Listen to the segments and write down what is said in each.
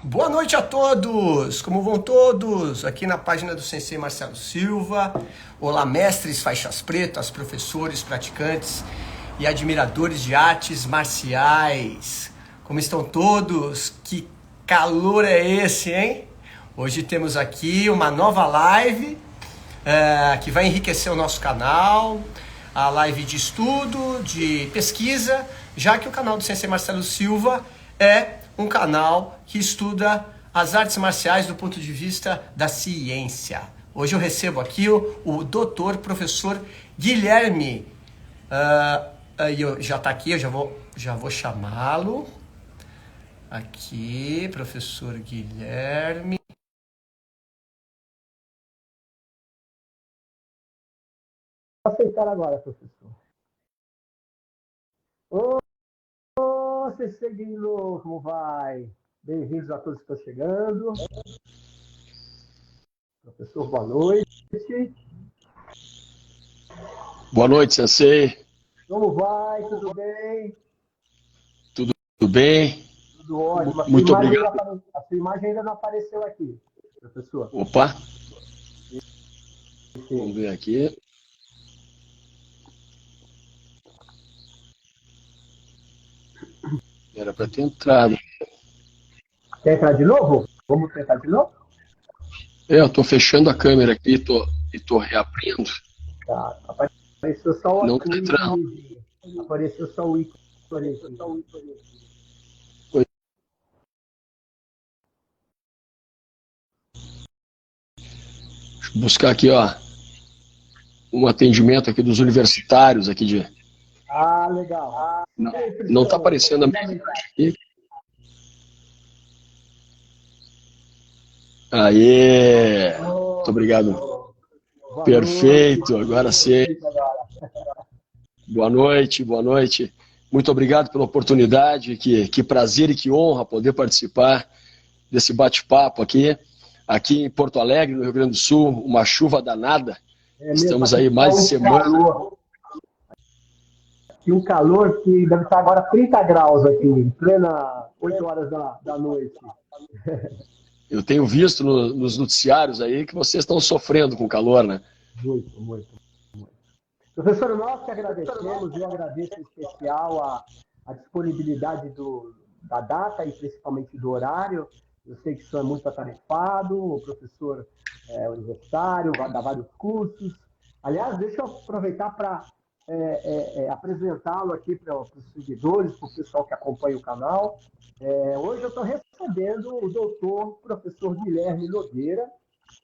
Boa noite a todos! Como vão todos? Aqui na página do Sensei Marcelo Silva. Olá, mestres, faixas pretas, professores, praticantes e admiradores de artes marciais. Como estão todos? Que calor é esse, hein? Hoje temos aqui uma nova live que vai enriquecer o nosso canal. A live de estudo, de pesquisa, já que o canal do Sensei Marcelo Silva é um canal que estuda as artes marciais do ponto de vista da ciência. Hoje eu recebo aqui o doutor, professor Guilherme. Já está aqui, eu já vou chamá-lo. Aqui, professor Guilherme. Vou aceitar agora, professor. Ô, Cecilino, como vai? Bem-vindos a todos que estão chegando. Professor, boa noite. Boa noite, Sensei. Como vai? Tudo bem? Tudo bem? Tudo ótimo. Muito obrigado. A sua imagem ainda não apareceu aqui, professor. Opa, Sim. vamos ver aqui. Era para ter entrado. Quer entrar de novo? Vamos tentar de novo? Eu estou fechando a câmera aqui e tô reabrindo. Tá. Apareceu só o Não está entrando. Apareceu só o ícone. Deixa eu buscar aqui, ó, um atendimento aqui dos universitários aqui de. Ah, legal. Não está aparecendo a minha imagem aqui. Aê! Muito obrigado. Perfeito, agora sim. Boa noite, boa noite. Muito obrigado pela oportunidade, que prazer e que honra poder participar desse bate-papo aqui em Porto Alegre, no Rio Grande do Sul, uma chuva danada. Estamos aí mais de semana. E um calor que deve estar agora 30 graus aqui, em plena 8 horas da noite. Eu tenho visto nos noticiários aí que vocês estão sofrendo com calor, né? Muito. Professor, nós que agradecemos, eu agradeço em especial a disponibilidade da data e principalmente do horário. Eu sei que o senhor é muito atarefado, o professor universitário, dá vários cursos. Aliás, deixa eu aproveitar para apresentá-lo aqui para os seguidores, para o pessoal que acompanha o canal. Hoje eu estou recebendo o doutor, professor Guilherme Nogueira,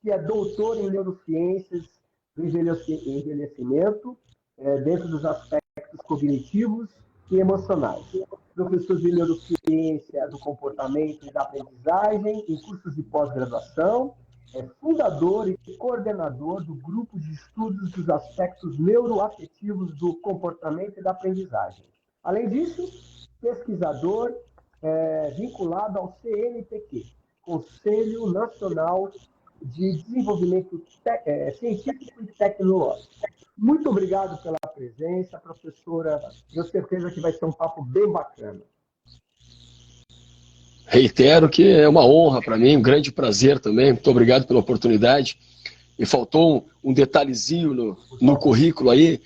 que é doutor em neurociências do envelhecimento, dentro dos aspectos cognitivos e emocionais. Professor de neurociência do comportamento e da aprendizagem em cursos de pós-graduação, é fundador e coordenador do grupo de estudos dos aspectos neuroafetivos do comportamento e da aprendizagem. Além disso, pesquisador vinculado ao CNPq, Conselho Nacional de Desenvolvimento Científico e Tecnológico. Muito obrigado pela presença, professora. Tenho certeza que vai ser um papo bem bacana. Reitero que é uma honra para mim, um grande prazer também. Muito obrigado pela oportunidade. E faltou um detalhezinho no currículo aí.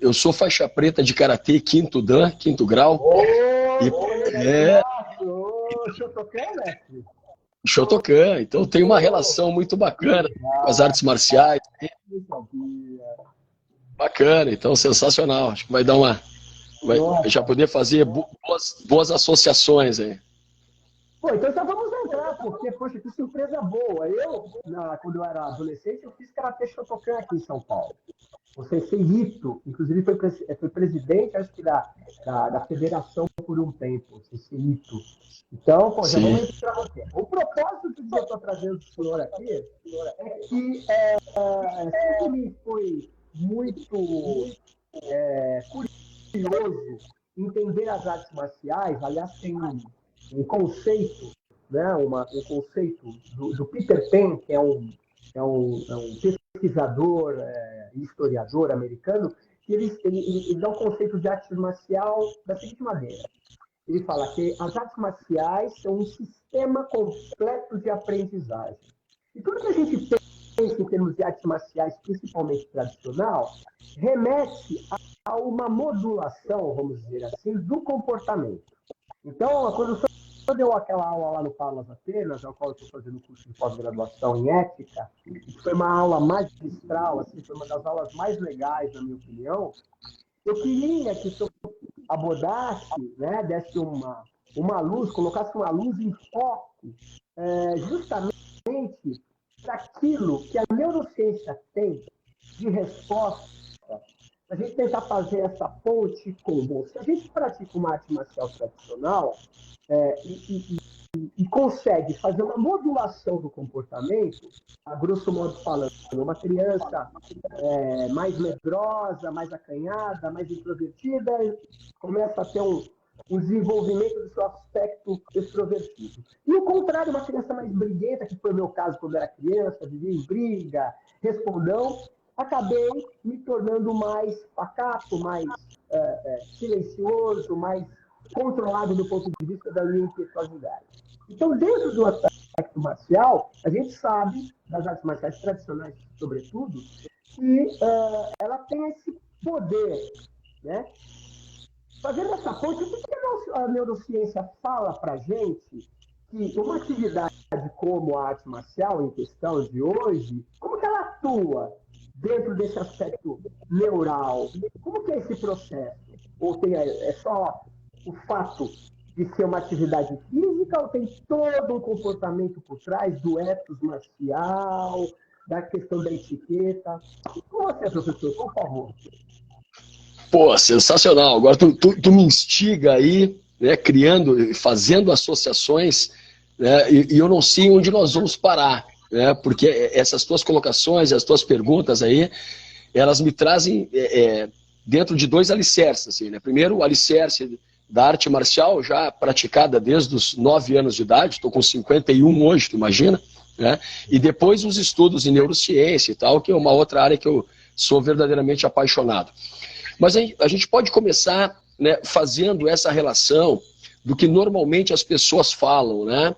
Eu sou faixa preta de karatê quinto dan, quinto grau. Shotokan, né? Shotokan. Então tem uma relação muito bacana com as artes marciais. Bacana, então sensacional. Acho que vai dar vai já poder fazer boas associações aí. Pô, então já vamos entrar, porque, poxa, que surpresa boa. Quando eu era adolescente, eu fiz karatê Shotokan aqui em São Paulo. O Sensei Ito, inclusive foi presidente, acho que da federação por um tempo, o Sensei Ito. Então, pô, já vamos entrar aqui. O propósito que eu estou trazendo o senhor aqui é que sempre me foi muito curioso entender as artes marciais. Aliás, tem um conceito, né, um conceito do Peter Pan, que é um pesquisador e historiador americano, que ele dá um conceito de arte marcial da seguinte maneira. ele fala que as artes marciais são um sistema completo de aprendizagem. E tudo que a gente pensa em termos de artes marciais, principalmente tradicional, remete a uma modulação, vamos dizer assim, do comportamento. Então, quando o senhor deu aquela aula lá no Palas Atenas, ao qual eu estou fazendo o curso de pós-graduação em ética, que foi uma aula magistral, assim, foi uma das aulas mais legais, na minha opinião, eu queria que o senhor abordasse, né, desse uma luz, colocasse uma luz em foco, justamente para aquilo que a neurociência tem de resposta, a gente tentar fazer essa ponte com se a gente pratica uma arte marcial tradicional e consegue fazer uma modulação do comportamento, a grosso modo falando, uma criança mais medrosa, mais acanhada, mais introvertida, começa a ter um desenvolvimento do seu aspecto extrovertido. E o contrário, uma criança mais briguenta, que foi o meu caso quando era criança, vivia em briga, respondão, acabei me tornando mais pacato, mais silencioso, mais controlado do ponto de vista da minha impetuosidade. Então, dentro do aspecto marcial, a gente sabe, das artes marciais tradicionais, sobretudo, que ela tem esse poder, né? Fazendo essa ponte, o que a neurociência fala para a gente que uma atividade como a arte marcial em questão de hoje, como que ela atua dentro desse aspecto neural? Como que é esse processo? Ou é só o fato de ser uma atividade física ou tem todo um comportamento por trás do ethos marcial, da questão da etiqueta? Com você, professor, por favor. Pô, sensacional. Agora tu me instiga aí, né, criando, fazendo associações, né, e eu não sei onde nós vamos parar, né, porque essas tuas colocações, as tuas perguntas aí, elas me trazem dentro de dois alicerces. Assim, né? Primeiro, o alicerce da arte marcial, já praticada desde os 9 anos de idade, estou com 51 hoje, tu imagina, né? E depois os estudos em neurociência e tal, que é uma outra área que eu sou verdadeiramente apaixonado. Mas a gente pode começar, né, fazendo essa relação do que normalmente as pessoas falam, né,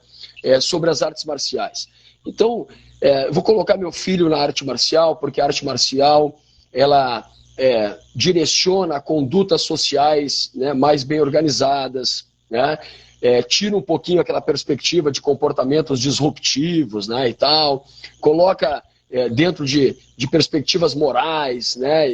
sobre as artes marciais. Então, eu vou colocar meu filho na arte marcial, porque a arte marcial, ela direciona condutas sociais, né, mais bem organizadas, né, tira um pouquinho aquela perspectiva de comportamentos disruptivos, né, e tal, coloca dentro de perspectivas morais, né,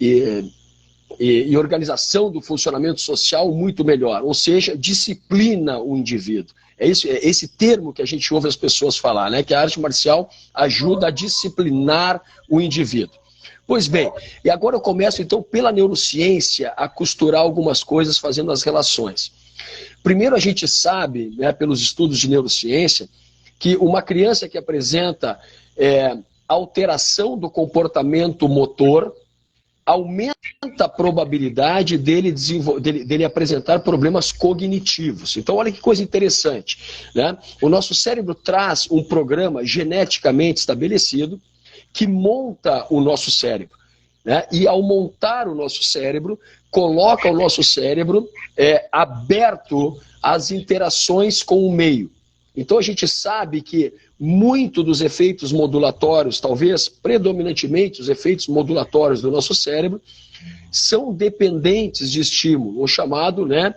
e organização do funcionamento social muito melhor, ou seja, disciplina o indivíduo. É esse termo que a gente ouve as pessoas falar, né? Que a arte marcial ajuda a disciplinar o indivíduo. Pois bem, e agora eu começo então pela neurociência a costurar algumas coisas fazendo as relações. Primeiro a gente sabe, né, pelos estudos de neurociência, que uma criança que apresenta alteração do comportamento motor aumenta a probabilidade dele apresentar problemas cognitivos. Então, olha que coisa interessante, né? O nosso cérebro traz um programa geneticamente estabelecido que monta o nosso cérebro, né? E ao montar o nosso cérebro, coloca o nosso cérebro aberto às interações com o meio. Então, a gente sabe que muito dos efeitos modulatórios, talvez predominantemente os efeitos modulatórios do nosso cérebro, são dependentes de estímulo, ou chamado, né,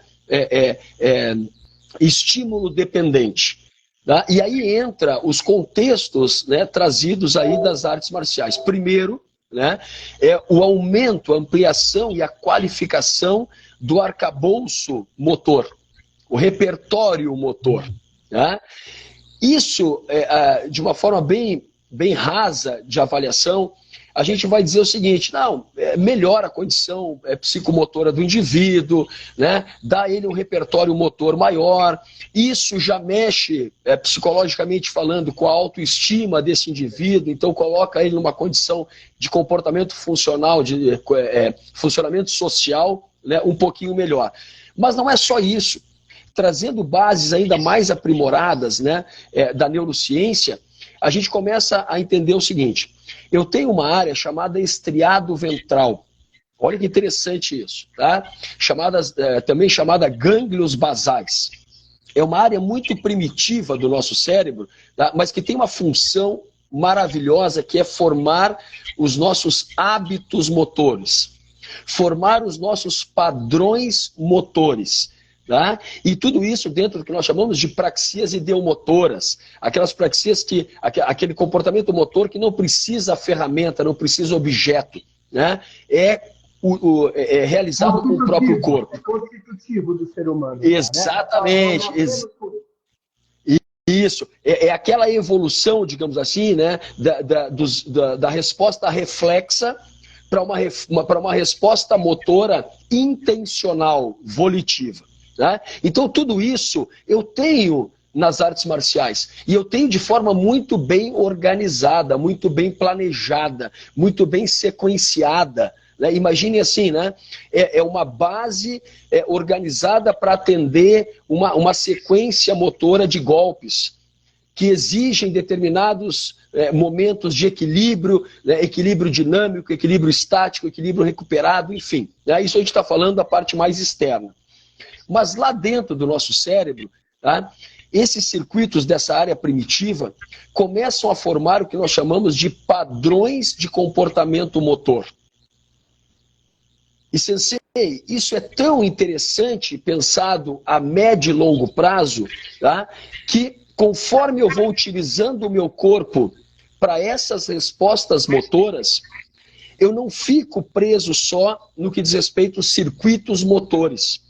estímulo dependente. Tá? E aí entra os contextos, né, trazidos aí das artes marciais. Primeiro, né, o aumento, a ampliação e a qualificação do arcabouço motor, o repertório motor. Tá? Isso, de uma forma bem rasa de avaliação, a gente vai dizer o seguinte: não, melhora a condição psicomotora do indivíduo, né? Dá a ele um repertório motor maior, isso já mexe, psicologicamente falando, com a autoestima desse indivíduo, então coloca ele numa condição de comportamento funcional, de funcionamento social, né, um pouquinho melhor. Mas não é só isso. Trazendo bases ainda mais aprimoradas, né, da neurociência, a gente começa a entender o seguinte: eu tenho uma área chamada estriado ventral, Olha que interessante isso, tá? Também chamada gânglios basais. É uma área muito primitiva do nosso cérebro, tá? Mas que tem uma função maravilhosa, que é formar os nossos hábitos motores, formar os nossos padrões motores. Tá? E tudo isso dentro do que nós chamamos de praxias ideomotoras, aquelas praxias aquele comportamento motor que não precisa ferramenta, não precisa objeto, né? É realizado com o próprio corpo. É constitutivo do ser humano. Exatamente. Né? Isso. É aquela evolução, digamos assim, né? Da resposta reflexa para uma resposta motora intencional, volitiva. Né? Então, tudo isso eu tenho nas artes marciais. E eu tenho de forma muito bem organizada, muito bem planejada, muito bem sequenciada. Né? Imagine assim, né? É uma base organizada para atender uma sequência motora de golpes que exigem determinados momentos de equilíbrio, né? Equilíbrio dinâmico, equilíbrio estático, equilíbrio recuperado, enfim. Né? Isso a gente está falando da parte mais externa. Mas lá dentro do nosso cérebro, tá? Esses circuitos dessa área primitiva começam a formar o que nós chamamos de padrões de comportamento motor. E, sensei, isso é tão interessante, pensado a médio e longo prazo, tá? Que conforme eu vou utilizando o meu corpo para essas respostas motoras, eu não fico preso só no que diz respeito aos circuitos motores,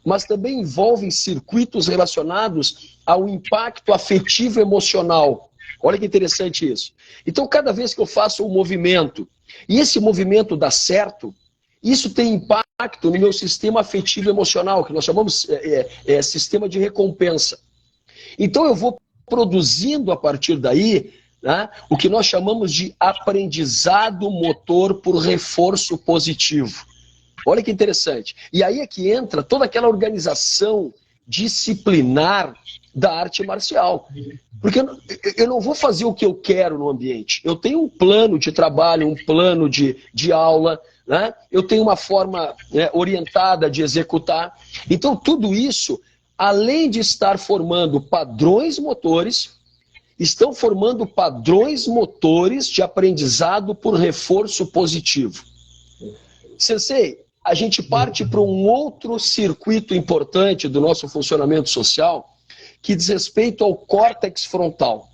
mas também envolvem circuitos relacionados ao impacto afetivo emocional. Olha que interessante isso. Então, cada vez que eu faço um movimento, e esse movimento dá certo, isso tem impacto no meu sistema afetivo emocional, que nós chamamos sistema de recompensa. Então, eu vou produzindo a partir daí, né, o que nós chamamos de aprendizado motor por reforço positivo. Olha que interessante. E aí é que entra toda aquela organização disciplinar da arte marcial. Porque eu não vou fazer o que eu quero no ambiente. Eu tenho um plano de trabalho, um plano de aula, né? Eu tenho uma forma orientada de executar. Então, tudo isso, além de estar formando padrões motores, estão formando padrões motores de aprendizado por reforço positivo. Sensei, a gente parte para um outro circuito importante do nosso funcionamento social, que diz respeito ao córtex frontal.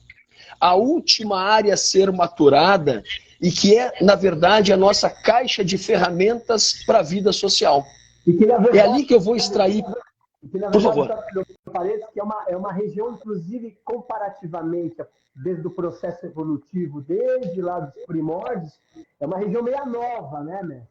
A última área a ser maturada e que é, na verdade, a nossa caixa de ferramentas para a vida social. É ali que eu vou extrair... Por favor. Parece que é uma região, inclusive, comparativamente, desde o processo evolutivo, desde lá dos primórdios, é uma região meio nova, né?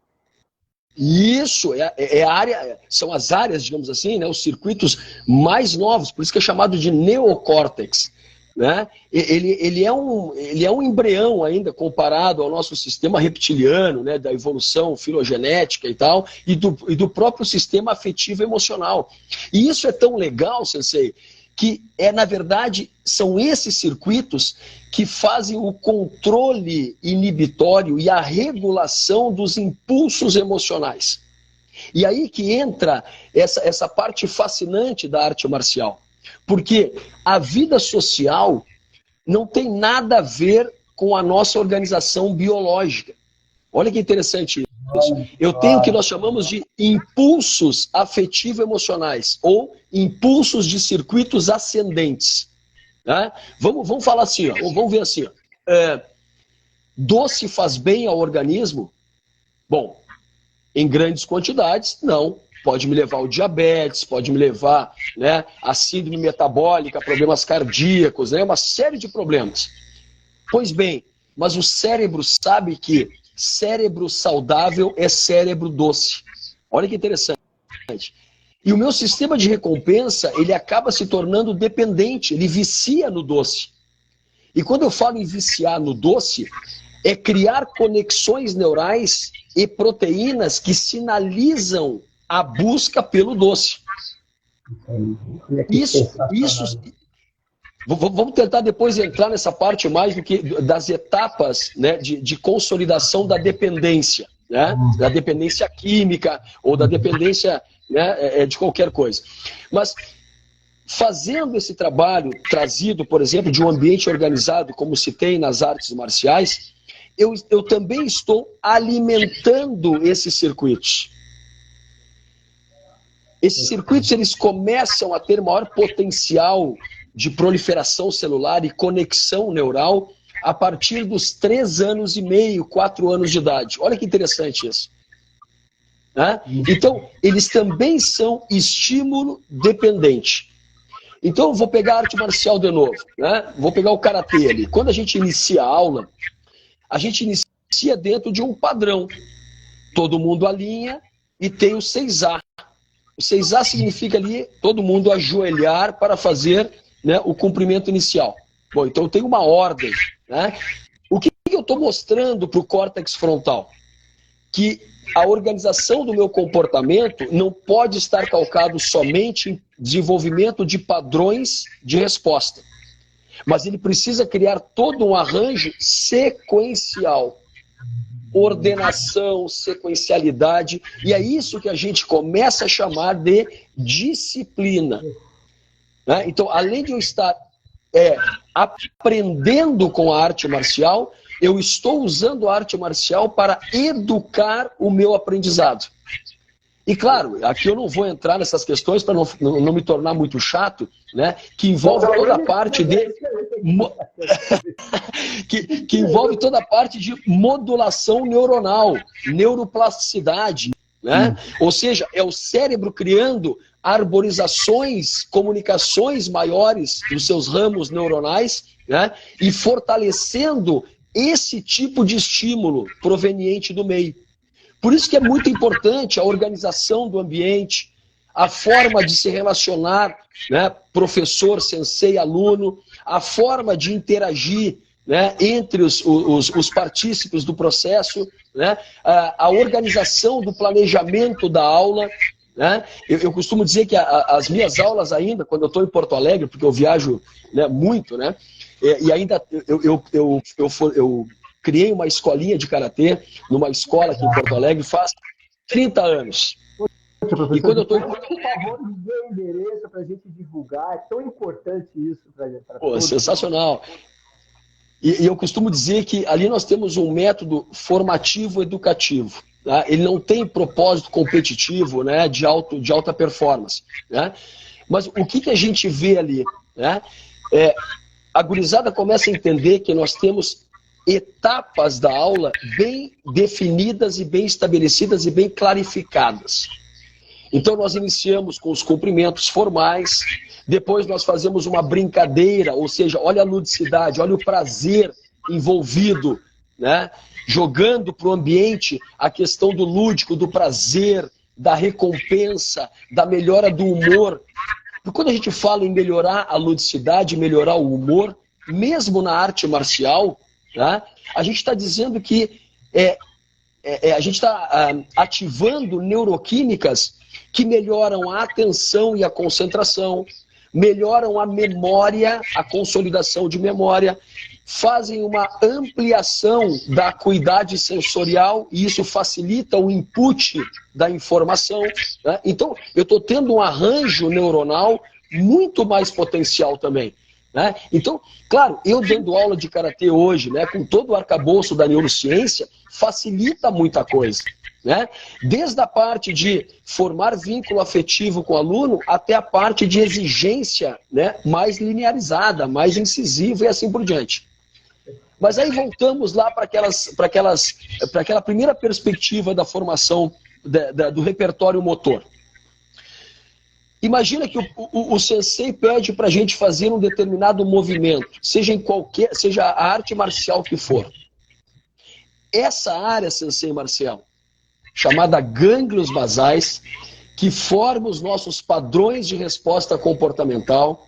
Isso, a área, são as áreas, digamos assim, né, os circuitos mais novos, por isso que é chamado de neocórtex. Né? Ele é um embrião ainda comparado ao nosso sistema reptiliano, né, da evolução filogenética e tal, e do próprio sistema afetivo emocional. E isso é tão legal, sensei, que na verdade, são esses circuitos que fazem o controle inibitório e a regulação dos impulsos emocionais. E aí que entra essa parte fascinante da arte marcial. Porque a vida social não tem nada a ver com a nossa organização biológica. Olha que interessante isso. Eu tenho o que nós chamamos de impulsos afetivo-emocionais, ou impulsos de circuitos ascendentes. Né? Vamos falar assim, ó, vamos ver assim. Ó. Doce faz bem ao organismo? Bom, em grandes quantidades, não. Pode me levar ao diabetes, pode me levar, né, a síndrome metabólica, problemas cardíacos, né, uma série de problemas. Pois bem, mas o cérebro sabe que cérebro saudável é cérebro doce. Olha que interessante. E o meu sistema de recompensa, ele acaba se tornando dependente, ele vicia no doce. E quando eu falo em viciar no doce, é criar conexões neurais e proteínas que sinalizam a busca pelo doce. Vamos tentar depois entrar nessa parte mais das etapas, né, de consolidação da dependência. né? Da dependência química ou da dependência, né, de qualquer coisa. Mas fazendo esse trabalho trazido, por exemplo, de um ambiente organizado, como se tem nas artes marciais, eu também estou alimentando esses circuitos. Esses circuitos, eles começam a ter maior potencial de proliferação celular e conexão neural a partir dos 3 anos e meio, 4 anos de idade. Olha que interessante isso. Né? Então, eles também são estímulo dependente. Então, eu vou pegar a arte marcial de novo, né? Vou pegar o karatê ali. Quando a gente inicia a aula, a gente inicia dentro de um padrão. Todo mundo alinha e tem o 6A. O 6A significa ali todo mundo ajoelhar para fazer, né, o cumprimento inicial. Bom, então eu tenho uma ordem. Né? O que eu estou mostrando para o córtex frontal? Que a organização do meu comportamento não pode estar calcado somente em desenvolvimento de padrões de resposta. Mas ele precisa criar todo um arranjo sequencial. Ordenação, sequencialidade, e é isso que a gente começa a chamar de disciplina. Né? Então, além de eu estar aprendendo com a arte marcial, eu estou usando a arte marcial para educar o meu aprendizado. E claro, aqui eu não vou entrar nessas questões para não me tornar muito chato, né? Que envolve toda a parte de que envolve toda a parte de modulação neuronal, neuroplasticidade, né? Ou seja, é o cérebro criando arborizações, comunicações maiores dos seus ramos neuronais, né? E fortalecendo esse tipo de estímulo proveniente do meio. Por isso que é muito importante a organização do ambiente, a forma de se relacionar, né, professor, sensei, aluno, a forma de interagir, né, entre os partícipes do processo, né, a organização do planejamento da aula. Né? Eu costumo dizer que as minhas aulas ainda, quando eu estou em Porto Alegre, porque eu viajo, né, muito, né, e ainda eu criei uma escolinha de karatê numa escola aqui em Porto Alegre faz 30 anos. Professor, e quando eu estou em Porto Alegre, por favor, me dê o endereço para a gente divulgar. É tão importante isso para todos. Sensacional. E eu costumo dizer que ali nós temos um método formativo educativo. Tá? Ele não tem propósito competitivo, né, de alta performance. Né? Mas o que a gente vê ali? Né? A gurizada começa a entender que nós temos etapas da aula bem definidas e bem estabelecidas e bem clarificadas. Então nós iniciamos com os cumprimentos formais, depois nós fazemos uma brincadeira, ou seja, olha a ludicidade, olha o prazer envolvido, né? Jogando para o ambiente a questão do lúdico, do prazer, da recompensa, da melhora do humor. Porque quando a gente fala em melhorar a ludicidade, melhorar o humor, mesmo na arte marcial, tá? A gente está dizendo que a gente está ativando neuroquímicas que melhoram a atenção e a concentração, melhoram a memória, a consolidação de memória, fazem uma ampliação da acuidade sensorial e isso facilita o input da informação. Né? Então, eu estou tendo um arranjo neuronal muito mais potencial também. Né? Então, claro, eu dando aula de karatê hoje, né, com todo o arcabouço da neurociência, facilita muita coisa. Né? Desde a parte de formar vínculo afetivo com o aluno até a parte de exigência, né, mais linearizada, mais incisiva e assim por diante. Mas aí voltamos lá para aquela primeira perspectiva da formação do repertório motor. Imagina que o sensei pede para a gente fazer um determinado movimento, seja a arte marcial que for. Essa área, sensei Marcelo, chamada gânglios basais, que forma os nossos padrões de resposta comportamental,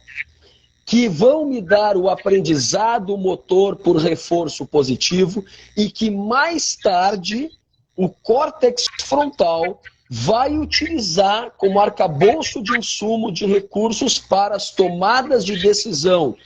que vão me dar o aprendizado motor por reforço positivo e que mais tarde o córtex frontal vai utilizar como arcabouço de insumo de recursos para as tomadas de decisão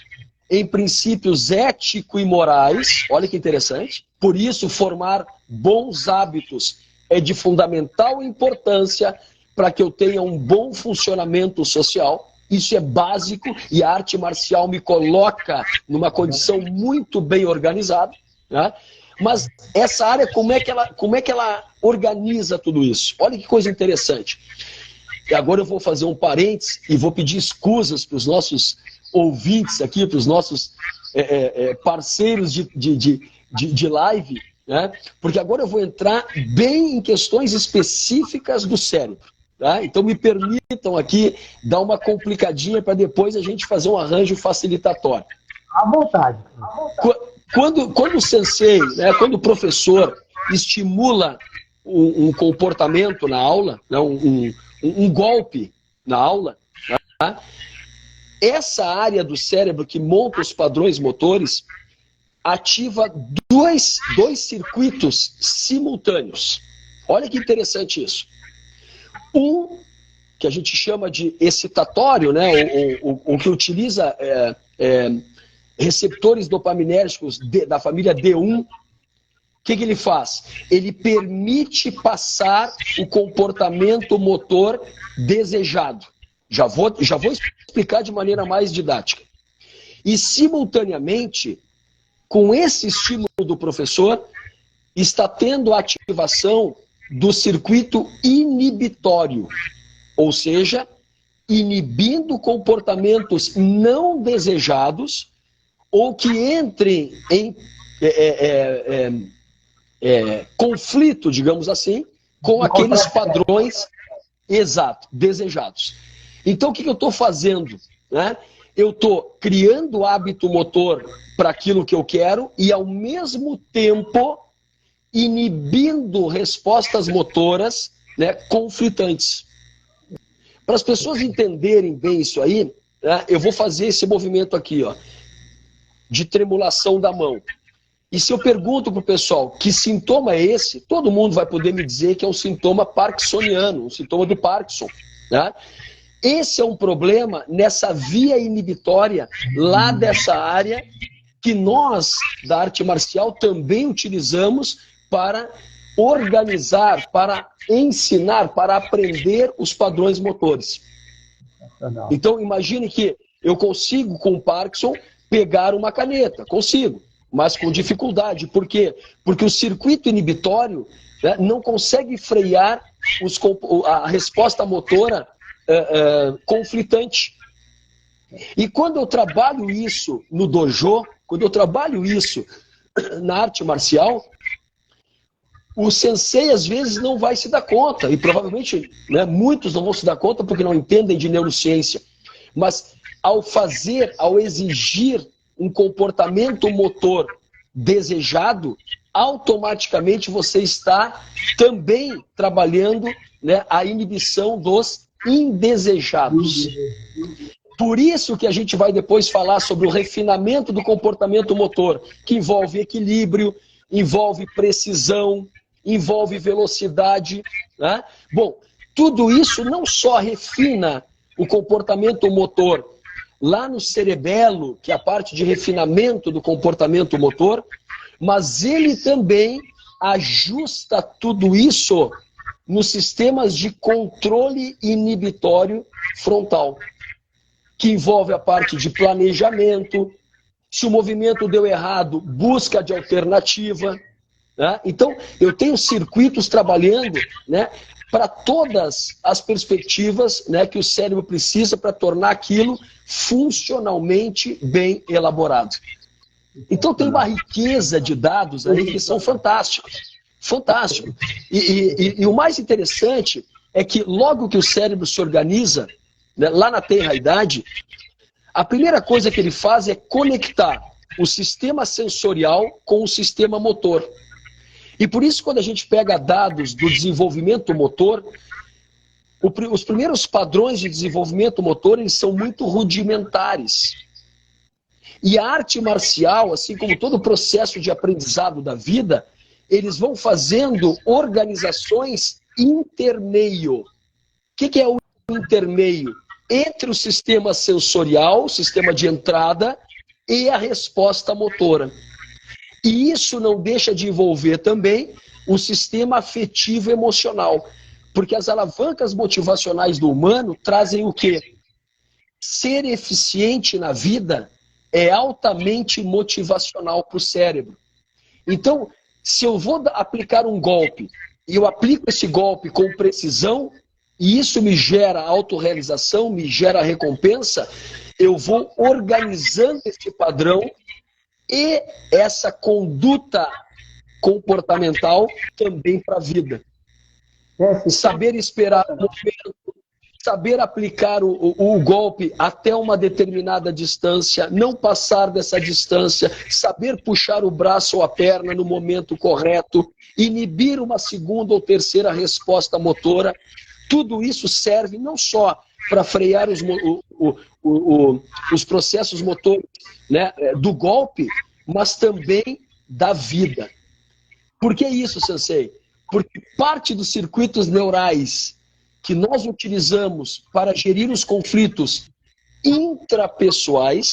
em princípios ético e morais. Olha que interessante. Por isso, formar bons hábitos é de fundamental importância para que eu tenha um bom funcionamento social. Isso é básico e a arte marcial me coloca numa condição muito bem organizada, né? Mas essa área, como é que ela organiza tudo isso? Olha que coisa interessante. E agora eu vou fazer um parênteses e vou pedir escusas para os nossos ouvintes aqui, para os nossos parceiros de live, né? Porque agora eu vou entrar bem em questões específicas do cérebro. Tá? Então me permitam aqui dar uma complicadinha para depois a gente fazer um arranjo facilitatório. À vontade. Quando o sensei, né, quando o professor estimula um comportamento na aula, né, um golpe na aula, tá? Essa área do cérebro que monta os padrões motores ativa dois circuitos simultâneos. Olha que interessante isso. Um, que a gente chama de excitatório, né, o que utiliza receptores dopaminérgicos da família D1, o que ele faz? Ele permite passar o comportamento motor desejado. Já vou explicar de maneira mais didática. E, simultaneamente, com esse estímulo do professor, está tendo a ativação do circuito inibitório, ou seja, inibindo comportamentos não desejados ou que entrem em conflito, digamos assim, com aqueles padrões desejados. Então, o que eu estou fazendo? Né? Eu estou criando hábito motor para aquilo que eu quero e, ao mesmo tempo, inibindo respostas motoras, né, conflitantes. Para as pessoas entenderem bem isso aí, né, eu vou fazer esse movimento aqui, ó, de tremulação da mão. E se eu pergunto para o pessoal que sintoma é esse, todo mundo vai poder me dizer que é um sintoma parkinsoniano, um sintoma do Parkinson. Né? Esse é um problema nessa via inibitória lá dessa área que nós, da arte marcial, também utilizamos para organizar, para ensinar, para aprender os padrões motores. Então, imagine que eu consigo, com o Parkinson, pegar uma caneta. Consigo, mas com dificuldade. Por quê? Porque o circuito inibitório, né, não consegue frear a resposta motora conflitante. E quando eu trabalho isso no dojo, quando eu trabalho isso na arte marcial, o sensei às vezes não vai se dar conta, e provavelmente, né, muitos não vão se dar conta porque não entendem de neurociência, mas ao exigir um comportamento motor desejado, automaticamente você está também trabalhando, né, a inibição dos indesejados. Por isso que a gente vai depois falar sobre o refinamento do comportamento motor, que envolve equilíbrio, envolve precisão, envolve velocidade. Né? Bom, tudo isso não só refina o comportamento motor lá no cerebelo, que é a parte de refinamento do comportamento motor, mas ele também ajusta tudo isso nos sistemas de controle inibitório frontal, que envolve a parte de planejamento, se o movimento deu errado, busca de alternativa. Né? Então, eu tenho circuitos trabalhando, né, para todas as perspectivas, né, que o cérebro precisa para tornar aquilo funcionalmente bem elaborado. Então, tem uma riqueza de dados aí que são fantásticos. Fantástico. E o mais interessante é que logo que o cérebro se organiza, né, lá na tenra-idade, a primeira coisa que ele faz é conectar o sistema sensorial com o sistema motor. E por isso, quando a gente pega dados do desenvolvimento motor, os primeiros padrões de desenvolvimento motor, eles são muito rudimentares. E a arte marcial, assim como todo o processo de aprendizado da vida, eles vão fazendo organizações intermeio. O que é o intermeio? Entre o sistema sensorial, o sistema de entrada, e a resposta motora. E isso não deixa de envolver também um sistema afetivo emocional. Porque as alavancas motivacionais do humano trazem o quê? Ser eficiente na vida é altamente motivacional para o cérebro. Então, se eu vou aplicar um golpe, e eu aplico esse golpe com precisão, e isso me gera autorrealização, me gera recompensa, eu vou organizando esse padrão e essa conduta comportamental também para a vida. Saber esperar o momento, saber aplicar o golpe até uma determinada distância, não passar dessa distância, saber puxar o braço ou a perna no momento correto, inibir uma segunda ou terceira resposta motora, tudo isso serve não só para frear os processos motores, né, do golpe, mas também da vida. Por que isso, Sensei? Porque parte dos circuitos neurais que nós utilizamos para gerir os conflitos intrapessoais,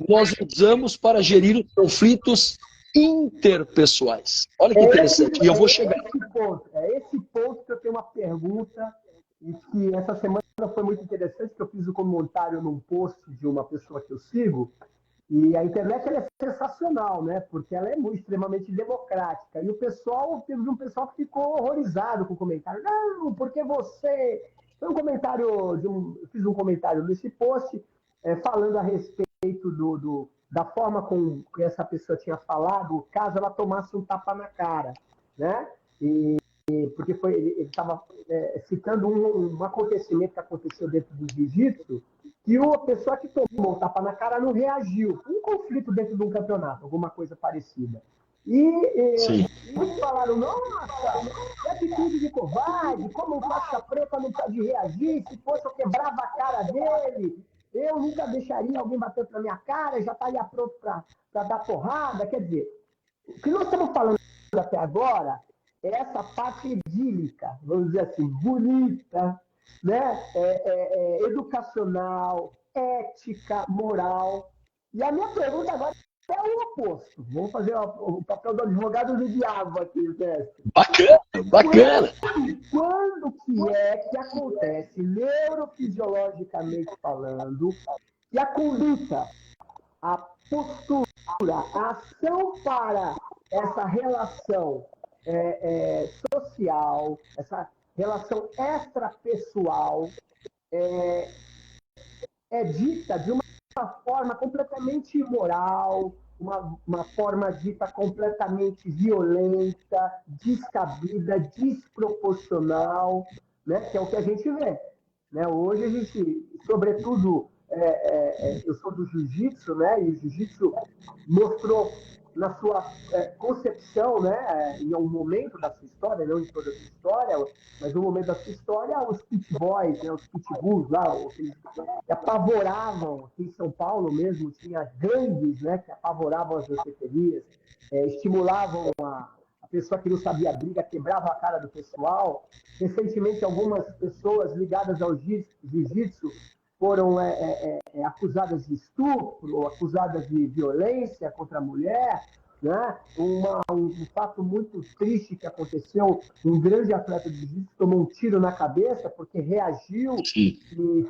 nós usamos para gerir os conflitos interpessoais. Olha que interessante. E eu vou chegar. É esse ponto que eu tenho uma pergunta, e que essa semana foi muito interessante, que eu fiz um comentário num post de uma pessoa que eu sigo. E a internet ela é sensacional, né? Porque ela é muito, extremamente democrática. E o pessoal, teve um pessoal que ficou horrorizado com o comentário. Não, porque você... Foi um comentário, eu fiz um comentário nesse post falando a respeito da forma com que essa pessoa tinha falado, caso ela tomasse um tapa na cara, né? Porque ele estava citando um acontecimento que aconteceu dentro do jiu-jitsu, que a pessoa que tomou um tapa na cara não reagiu. Um conflito dentro de um campeonato, alguma coisa parecida. E muitos falaram, nossa, que atitude de covarde, como um faixa preta não pode reagir, se fosse eu quebrava a cara dele, eu nunca deixaria alguém bater na minha cara, já estaria pronto para dar porrada. Quer dizer, o que nós estamos falando até agora é essa parte idílica, vamos dizer assim, bonita, né? Educacional, ética, moral. E a minha pergunta agora é o oposto. Vamos fazer o papel do advogado do diabo aqui, mestre. Bacana, bacana. Quando que é que acontece, neurofisiologicamente falando, que a conduta, a postura, a ação para essa relação social, essa relação extrapessoal é dita de uma forma completamente imoral, uma forma dita completamente violenta, descabida, desproporcional, né? Que é o que a gente vê. Né? Hoje a gente, sobretudo, eu sou do jiu-jitsu, né? E o jiu-jitsu mostrou na sua concepção, né, em um momento da sua história, não em toda a sua história, mas no momento da sua história, os pit boys, né, os pitbulls lá, que apavoravam, aqui em São Paulo mesmo, tinha gangues, né, que apavoravam as danceterias, estimulavam a pessoa que não sabia briga, quebrava a cara do pessoal. Recentemente, algumas pessoas ligadas ao jiu-jitsu foram acusadas de estupro, ou acusadas de violência contra a mulher, né? Um fato muito triste que aconteceu, um grande atleta de jiu-jitsu tomou um tiro na cabeça porque reagiu e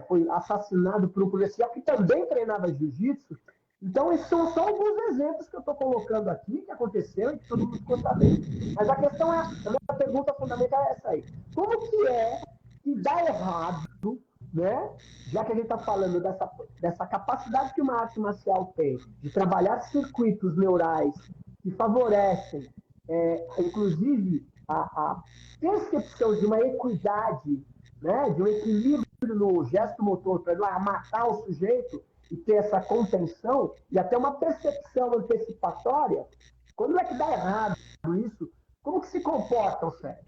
foi assassinado por um policial que também treinava jiu-jitsu. Então, esses são só alguns exemplos que eu estou colocando aqui, que aconteceu e que todo mundo ficou sabendo. Mas a questão a minha pergunta fundamental é essa aí. Como que é que dá errado, né? Já que a gente está falando dessa capacidade que uma arte marcial tem de trabalhar circuitos neurais que favorecem, inclusive, a percepção de uma equidade, né? De um equilíbrio no gesto motor para não matar o sujeito e ter essa contenção e até uma percepção antecipatória. Quando é que dá errado isso? Como que se comporta o cérebro?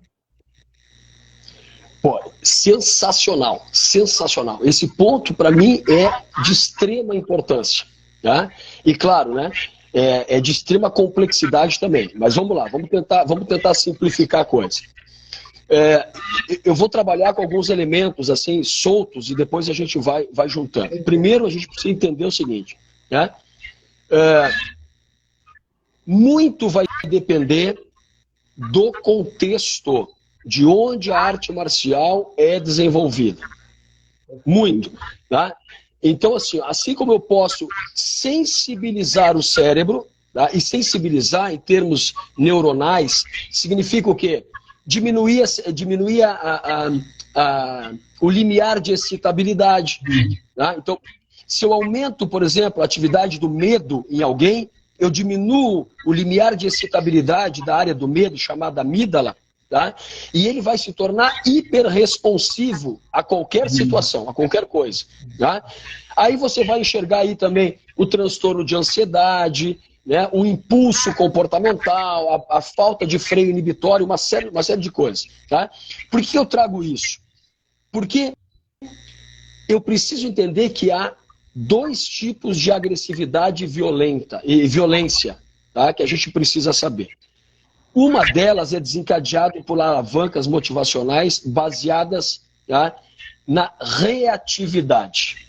Pô, sensacional, sensacional. Esse ponto, para mim, é de extrema importância. Tá? E, claro, né, é de extrema complexidade também. Mas vamos lá, vamos tentar simplificar a coisa. Eu vou trabalhar com alguns elementos assim soltos e depois a gente vai juntando. Primeiro, a gente precisa entender o seguinte. Né? Muito vai depender do contexto de onde a arte marcial é desenvolvida. Muito. Tá? Então, assim como eu posso sensibilizar o cérebro, tá? E sensibilizar em termos neuronais, significa o quê? Diminuir o limiar de excitabilidade. Tá? Então, se eu aumento, por exemplo, a atividade do medo em alguém, eu diminuo o limiar de excitabilidade da área do medo, chamada amígdala, tá? E ele vai se tornar hiperresponsivo a qualquer situação, a qualquer coisa. Tá? Aí você vai enxergar aí também o transtorno de ansiedade, né? O impulso comportamental, a falta de freio inibitório, uma série de coisas. Tá? Por que eu trago isso? Porque eu preciso entender que há dois tipos de agressividade violenta e violência, tá? Que a gente precisa saber. Uma delas é desencadeada por alavancas motivacionais baseadas, tá, na reatividade.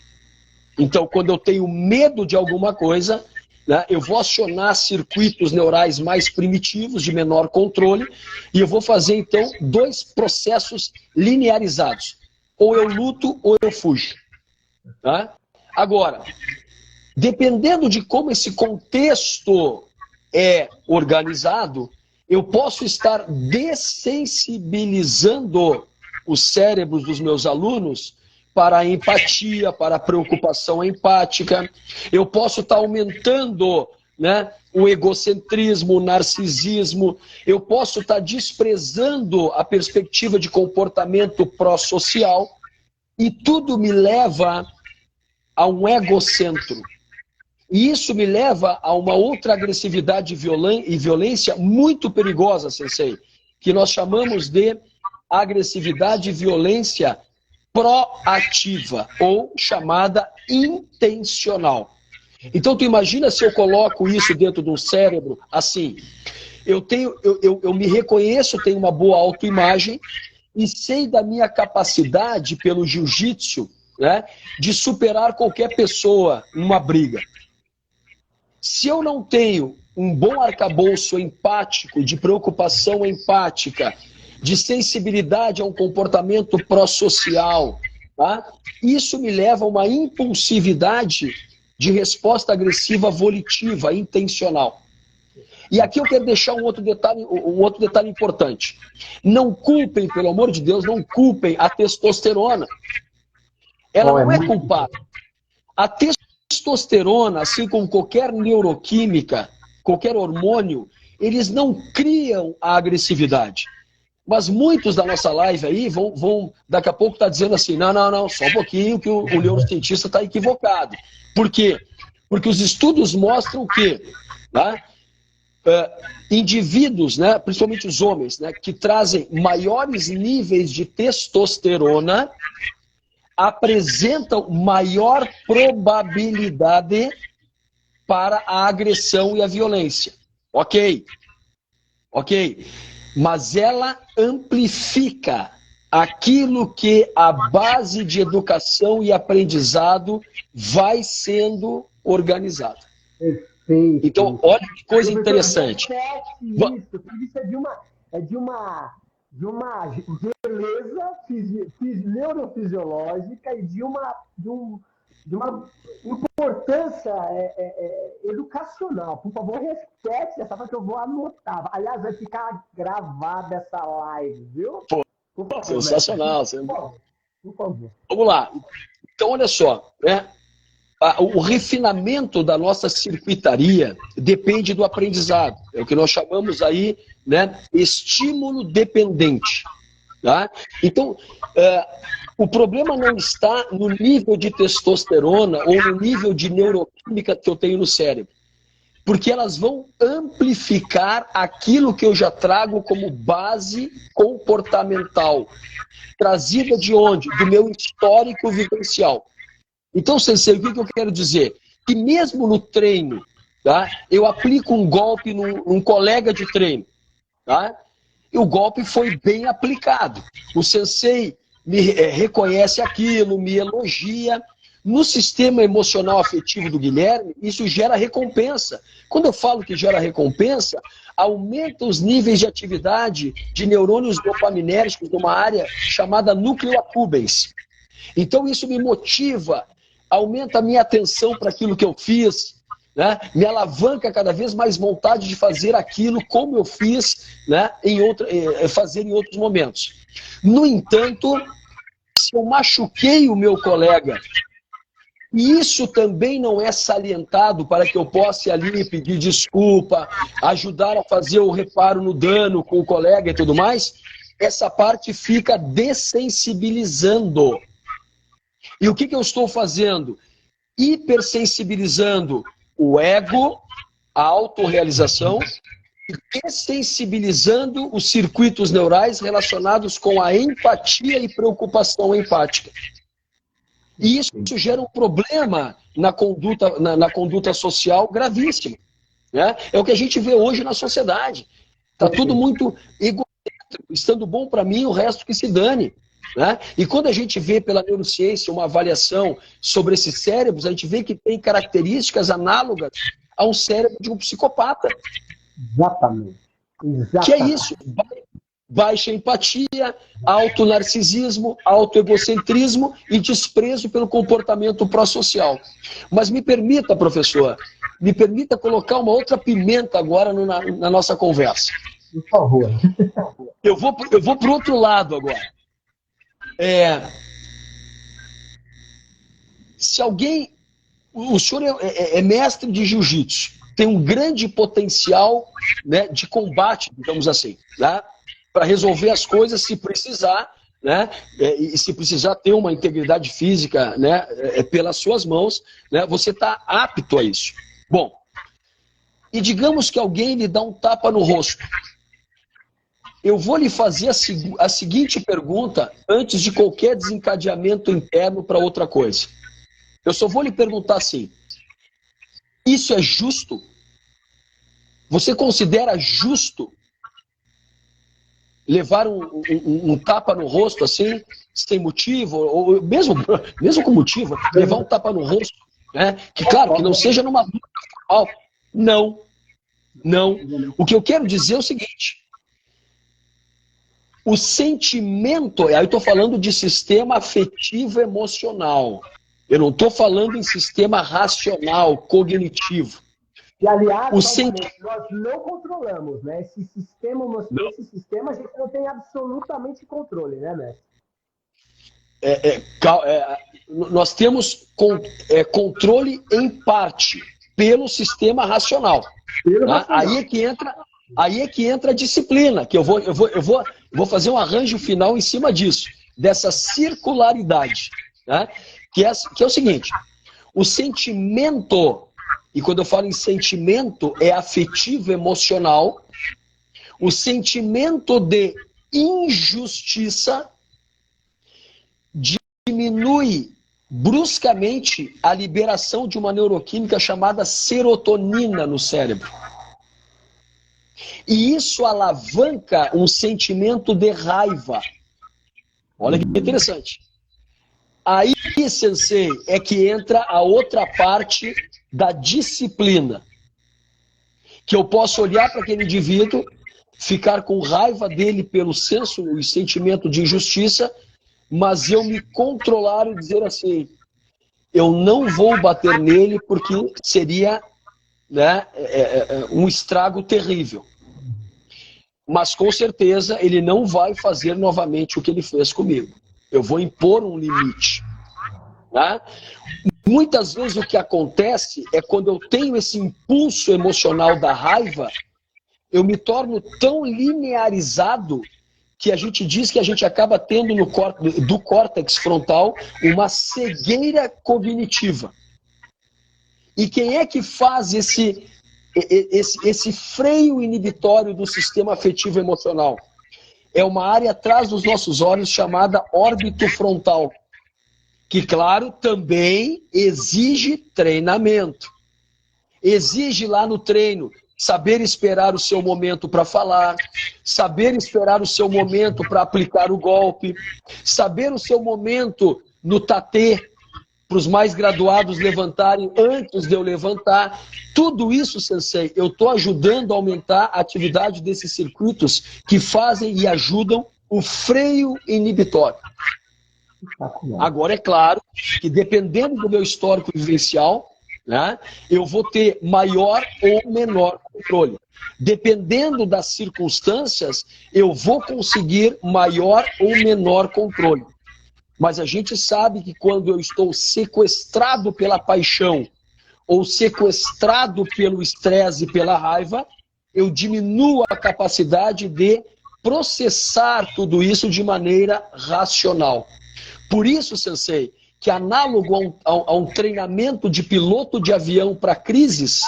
Então, quando eu tenho medo de alguma coisa, né, eu vou acionar circuitos neurais mais primitivos, de menor controle, e eu vou fazer, então, dois processos linearizados. Ou eu luto ou eu fujo. Tá? Agora, dependendo de como esse contexto é organizado, eu posso estar dessensibilizando os cérebros dos meus alunos para a empatia, para a preocupação empática. Eu posso estar aumentando, né, o egocentrismo, o narcisismo. Eu posso estar desprezando a perspectiva de comportamento pró-social. E tudo me leva a um egocentro. E isso me leva a uma outra agressividade e violência muito perigosa, Sensei, que nós chamamos de agressividade e violência proativa, ou chamada intencional. Então, tu imagina se eu coloco isso dentro de um cérebro assim, eu me reconheço, tenho uma boa autoimagem e sei da minha capacidade pelo jiu-jitsu, né, de superar qualquer pessoa numa briga. Se eu não tenho um bom arcabouço empático, de preocupação empática, de sensibilidade a um comportamento pró-social, tá? Isso me leva a uma impulsividade de resposta agressiva volitiva, intencional. E aqui eu quero deixar um outro detalhe importante. Não culpem, pelo amor de Deus, não culpem a testosterona. Ela não é culpada. A testosterona, assim como qualquer neuroquímica, qualquer hormônio, eles não criam a agressividade. Mas muitos da nossa live aí vão daqui a pouco estar dizendo assim, não, só um pouquinho que o neurocientista está equivocado. Por quê? Porque os estudos mostram que, tá, indivíduos, né, principalmente os homens, né, que trazem maiores níveis de testosterona apresentam maior probabilidade para a agressão e a violência. Ok. Mas ela amplifica aquilo que a base de educação e aprendizado vai sendo organizada. Perfeito. Então, olha que coisa interessante. Isso é de uma beleza neurofisiológica e de uma importância educacional. Por favor, repete essa frase que eu vou anotar. Aliás, vai ficar gravada essa live, viu? Por favor, sensacional. Por favor. Vamos lá. Então, olha só, né? O refinamento da nossa circuitaria depende do aprendizado. É o que nós chamamos aí, né, estímulo dependente. Tá? Então, o problema não está no nível de testosterona ou no nível de neuroquímica que eu tenho no cérebro. Porque elas vão amplificar aquilo que eu já trago como base comportamental. Trazida de onde? Do meu histórico vivencial. Então, Sensei, o que eu quero dizer? Que mesmo no treino, tá, eu aplico um golpe num colega de treino, tá, e o golpe foi bem aplicado. O Sensei me reconhece aquilo, me elogia, No sistema emocional afetivo do Guilherme, isso gera recompensa. Quando eu falo que gera recompensa, aumenta os níveis de atividade de neurônios dopaminérgicos numa área chamada núcleo accumbens. Então isso me motiva, aumenta a minha atenção para aquilo que eu fiz, né? Me alavanca cada vez mais vontade de fazer aquilo como eu fiz, né? Fazer em outros momentos. No entanto, se eu machuquei o meu colega, e isso também não é salientado para que eu possa ir ali pedir desculpa, ajudar a fazer o reparo no dano com o colega e tudo mais, essa parte fica dessensibilizando. E o que eu estou fazendo? Hipersensibilizando o ego, a autorrealização, e dessensibilizando os circuitos neurais relacionados com a empatia e preocupação empática. E isso gera um problema na conduta social gravíssimo, né? É o que a gente vê hoje na sociedade. Está tudo muito egocêntrico, estando bom para mim, o resto que se dane, né? E quando a gente vê pela neurociência uma avaliação sobre esses cérebros, a gente vê que tem características análogas a um cérebro de um psicopata. Exatamente. Que é isso, baixa empatia, auto-narcisismo, auto-egocentrismo e desprezo pelo comportamento pró-social. Mas me permita, professor, me permita colocar uma outra pimenta agora na nossa conversa. Por favor. Eu vou para o outro lado agora. Se alguém... O senhor é mestre de jiu-jitsu, tem um grande potencial, né, de combate, digamos assim, né, para resolver as coisas se precisar, né, e se precisar ter uma integridade física, né, pelas suas mãos, né, você está apto a isso. Bom, e digamos que alguém lhe dá um tapa no rosto. Eu vou lhe fazer a seguinte pergunta antes de qualquer desencadeamento interno para outra coisa. Eu só vou lhe perguntar assim: isso é justo? Você considera justo levar um tapa no rosto assim, sem motivo, ou mesmo com motivo, levar um tapa no rosto, né? Que claro, que não seja numa luta formal. Não. O que eu quero dizer é o seguinte: o sentimento, aí eu estou falando de sistema afetivo emocional. Eu não estou falando em sistema racional, cognitivo. E, aliás, nós não controlamos, né? Esse sistema a gente não tem absolutamente controle, né, mestre? Nós temos controle em parte pelo sistema racional. Aí é que entra a disciplina, que eu vou fazer um arranjo final em cima disso, dessa circularidade, né? Que é o seguinte: o sentimento, e quando eu falo em sentimento, é afetivo emocional, o sentimento de injustiça diminui bruscamente a liberação de uma neuroquímica chamada serotonina no cérebro. E isso alavanca um sentimento de raiva. Olha que interessante. Aí, sensei, é que entra a outra parte da disciplina. Que eu posso olhar para aquele indivíduo, ficar com raiva dele pelo senso e sentimento de injustiça, mas eu me controlar e dizer assim: eu não vou bater nele porque seria, né, um estrago terrível. Mas com certeza ele não vai fazer novamente o que ele fez comigo. Eu vou impor um limite. Tá? Muitas vezes o que acontece é quando eu tenho esse impulso emocional da raiva, eu me torno tão linearizado que a gente diz que a gente acaba tendo do córtex frontal uma cegueira cognitiva. E quem é que faz esse freio inibitório do sistema afetivo emocional? É uma área atrás dos nossos olhos chamada órbito frontal, que, claro, também exige treinamento. Exige lá no treino saber esperar o seu momento para falar, saber esperar o seu momento para aplicar o golpe, saber o seu momento no tatê, para os mais graduados levantarem antes de eu levantar. Tudo isso, Sensei, eu estou ajudando a aumentar a atividade desses circuitos que fazem e ajudam o freio inibitório. Agora, é claro que dependendo do meu histórico vivencial, né, eu vou ter maior ou menor controle. Dependendo das circunstâncias, eu vou conseguir maior ou menor controle. Mas a gente sabe que quando eu estou sequestrado pela paixão ou sequestrado pelo estresse e pela raiva, eu diminuo a capacidade de processar tudo isso de maneira racional. Por isso, Sensei, que análogo a um treinamento de piloto de avião para crises,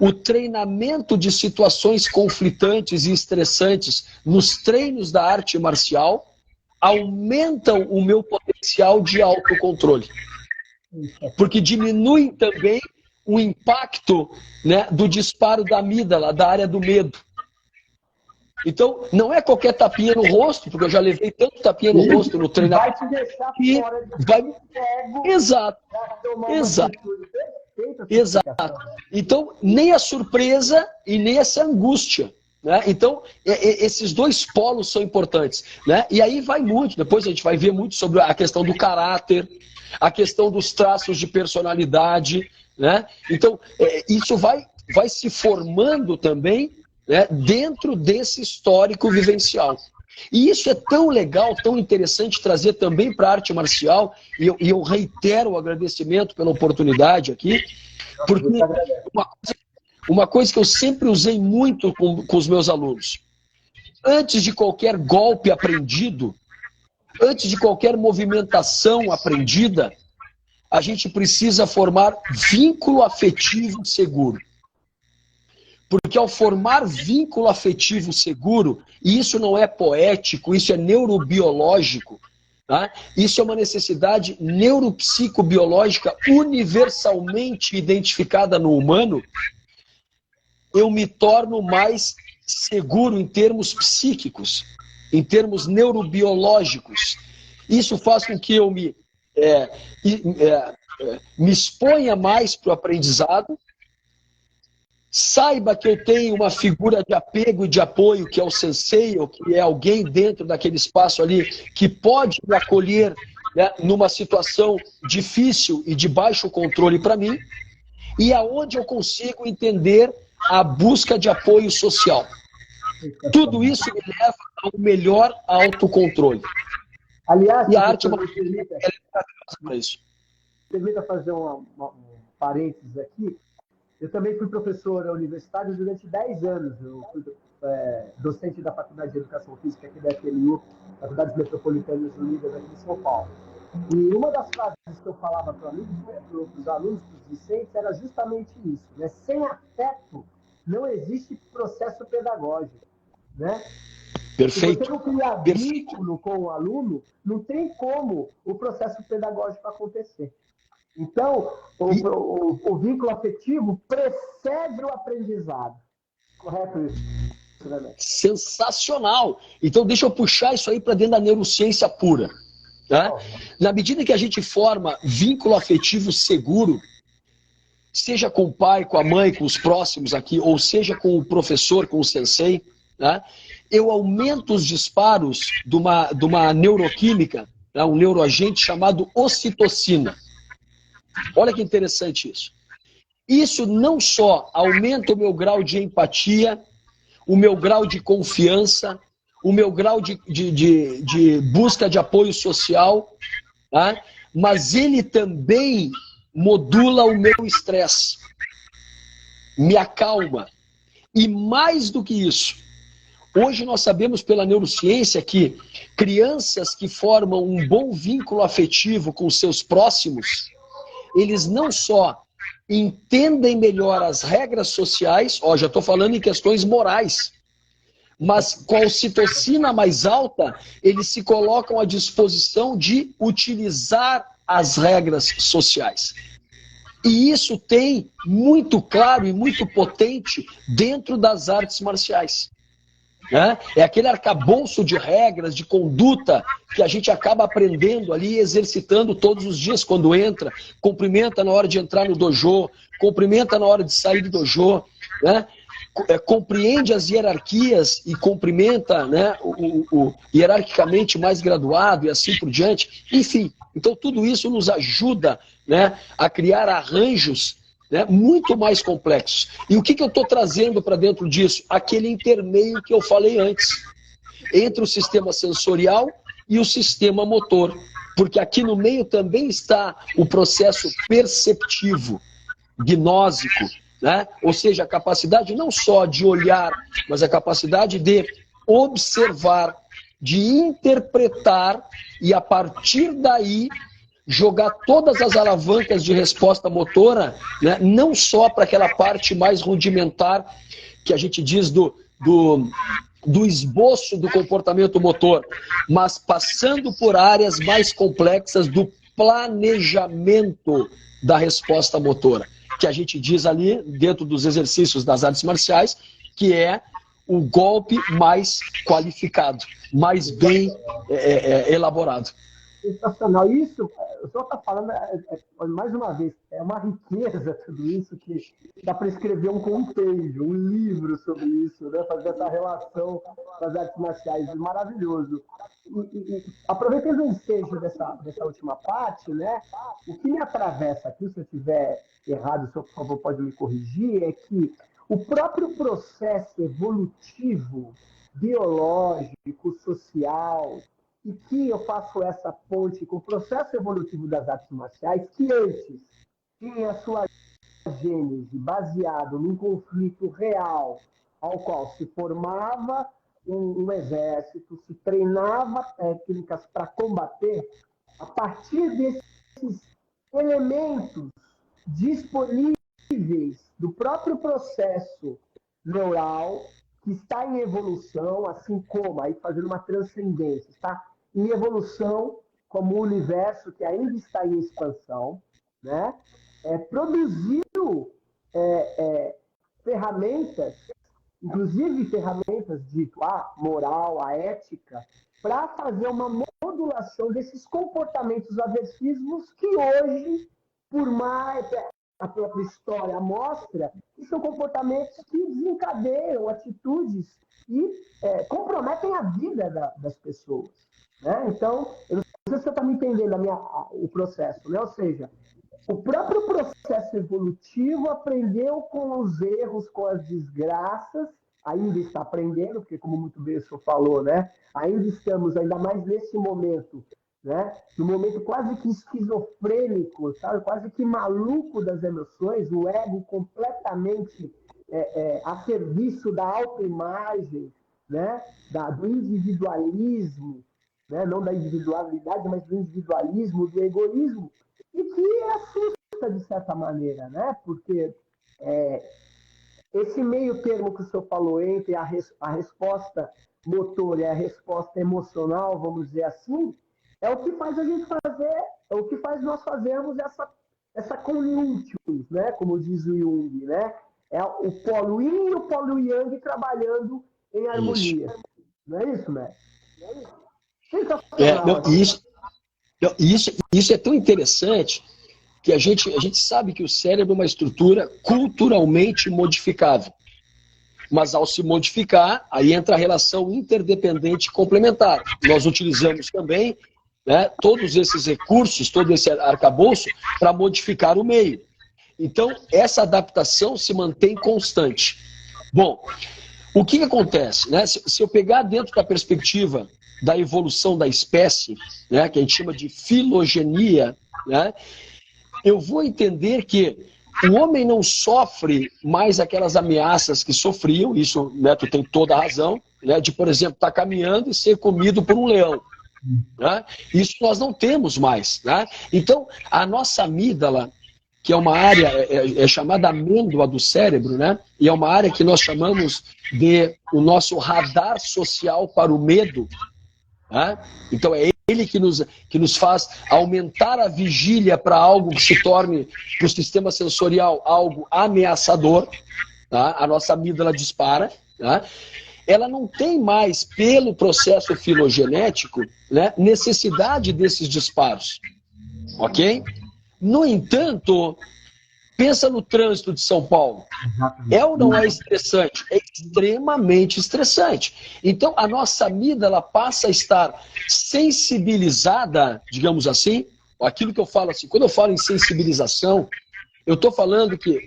o treinamento de situações conflitantes e estressantes nos treinos da arte marcial aumentam o meu potencial de autocontrole. Porque diminuem também o impacto, né, do disparo da amígdala, da área do medo. Então, não é qualquer tapinha no rosto, porque eu já levei tanto tapinha no rosto no treinamento. Vai te deixar que fora de vai... cego. Exato. Exato. Exato. Então, nem a surpresa e nem essa angústia. Né? Então, esses dois polos são importantes. Né? E aí vai muito, depois a gente vai ver muito sobre a questão do caráter, a questão dos traços de personalidade. Né? Então, isso vai se formando também, né, dentro desse histórico vivencial. E isso é tão legal, tão interessante trazer também para a arte marcial, e eu reitero o agradecimento pela oportunidade aqui, porque uma coisa que eu sempre usei muito com os meus alunos: antes de qualquer golpe aprendido, antes de qualquer movimentação aprendida, a gente precisa formar vínculo afetivo seguro. Porque ao formar vínculo afetivo seguro, e isso não é poético, isso é neurobiológico, tá? Isso é uma necessidade neuropsicobiológica universalmente identificada no humano, eu me torno mais seguro em termos psíquicos, em termos neurobiológicos. Isso faz com que eu me exponha mais para o aprendizado, saiba que eu tenho uma figura de apego e de apoio, que é o sensei, ou que é alguém dentro daquele espaço ali, que pode me acolher, né, numa situação difícil e de baixo controle para mim, e aonde eu consigo entender a busca de apoio social. Tudo isso me leva ao melhor autocontrole. Aliás, e a arte para isso. Permita fazer um parênteses aqui. Eu também fui professor universitário durante 10 anos. Eu fui docente da Faculdade de Educação Física aqui da FMU, Faculdades Metropolitanas Unidas aqui em São Paulo. E uma das frases que eu falava para os alunos, para os discentes, era justamente isso, né? Sem afeto não existe processo pedagógico, né? Perfeito. Se você não criar vínculo com o aluno, não tem como o processo pedagógico acontecer. Então, o vínculo afetivo precede o aprendizado. Correto isso, né? Sensacional! Então, deixa eu puxar isso aí para dentro da neurociência pura. Tá? Na medida que a gente forma vínculo afetivo seguro, seja com o pai, com a mãe, com os próximos aqui, ou seja com o professor, com o sensei, tá? Eu aumento os disparos de uma neuroquímica, tá? Um neuroagente chamado ocitocina. Olha que interessante isso. Isso não só aumenta o meu grau de empatia, o meu grau de confiança, o meu grau de busca de apoio social, tá? Mas ele também modula o meu estresse, me acalma. E mais do que isso, hoje nós sabemos pela neurociência que crianças que formam um bom vínculo afetivo com seus próximos, eles não só entendem melhor as regras sociais, já estou falando em questões morais, mas com a ocitocina mais alta, eles se colocam à disposição de utilizar as regras sociais. E isso tem muito claro e muito potente dentro das artes marciais. né? É aquele arcabouço de regras, de conduta que a gente acaba aprendendo ali, exercitando todos os dias quando entra, cumprimenta na hora de entrar no dojo, cumprimenta na hora de sair do dojo, né? Compreende as hierarquias e cumprimenta, né, o hierarquicamente mais graduado e assim por diante. Enfim, então tudo isso nos ajuda, né, a criar arranjos, né, muito mais complexos. E o que eu estou trazendo para dentro disso? Aquele intermeio que eu falei antes, entre o sistema sensorial e o sistema motor. Porque aqui no meio também está o processo perceptivo, gnósico, né? Ou seja, a capacidade não só de olhar, mas a capacidade de observar, de interpretar e, a partir daí, jogar todas as alavancas de resposta motora, né? Não só para aquela parte mais rudimentar que a gente diz do esboço do comportamento motor, mas passando por áreas mais complexas do planejamento da resposta motora, que a gente diz ali, dentro dos exercícios das artes marciais, que é o golpe mais qualificado, mais bem elaborado. Sensacional. Isso, o senhor está falando, mais uma vez, é uma riqueza tudo isso, que dá para escrever um compêndio, um livro sobre isso, né? Fazer essa relação das artes marciais, maravilhoso. E aproveitando o ensejo dessa última parte, né? O que me atravessa aqui, se eu estiver errado, o senhor, por favor, pode me corrigir, é que o próprio processo evolutivo, biológico, social, e que eu faço essa ponte com o processo evolutivo das artes marciais, que antes tinha a sua gênese baseado num conflito real, ao qual se formava um exército, se treinava técnicas para combater, a partir desses elementos disponíveis do próprio processo neural, que está em evolução, assim como, aí fazendo uma transcendência, está em evolução como o universo que ainda está em expansão, né? Produziu ferramentas, inclusive ferramentas de moral, a ética, para fazer uma modulação desses comportamentos aversivos que hoje, por mais a própria história mostra, que são comportamentos que desencadeiam atitudes e comprometem a vida das pessoas, né? Então, eu não sei se você está me entendendo o processo, né? Ou seja, o próprio processo evolutivo aprendeu com os erros, com as desgraças, ainda está aprendendo, porque, como muito bem o senhor falou, né? Ainda estamos, ainda mais nesse momento, né? No momento quase que esquizofrênico, sabe? Quase que maluco das emoções, o ego completamente a serviço da autoimagem, né? Do individualismo, né? Não da individualidade, mas do individualismo, do egoísmo, e que assusta de certa maneira, né? Porque esse meio termo que o senhor falou entre a resposta motor e a resposta emocional, vamos dizer assim, é o que faz a gente fazer, é o que faz nós fazermos essa conjuntius, né? Como diz o Jung, né? É o polo yin e o polo yang trabalhando em harmonia. Isso. Não é isso, mestre? Isso é tão interessante que a gente sabe que o cérebro é uma estrutura culturalmente modificável. Mas ao se modificar, aí entra a relação interdependente e complementar. Nós utilizamos também, né, todos esses recursos, todo esse arcabouço para modificar o meio. Então, essa adaptação se mantém constante. Bom, o que acontece? Né? Se eu pegar dentro da perspectiva da evolução da espécie, né, que a gente chama de filogenia, né, eu vou entender que o homem não sofre mais aquelas ameaças que sofriam, isso, né, tu tem toda a razão, né, de, por exemplo, estar caminhando e ser comido por um leão. Né? Isso nós não temos mais. Né? Então, a nossa amígdala, que é uma área, é chamada amêndoa do cérebro, né? E é uma área que nós chamamos de o nosso radar social para o medo. Né? Então, é ele que nos faz aumentar a vigília para algo que se torne, para o sistema sensorial, algo ameaçador. Tá? A nossa amígdala dispara. Tá? ela não tem mais, pelo processo filogenético, né, necessidade desses disparos. Ok? No entanto, pensa no trânsito de São Paulo. É ou não é estressante? É extremamente estressante. Então, a nossa amígdala passa a estar sensibilizada, digamos assim, aquilo que eu falo assim, quando eu falo em sensibilização, eu estou falando que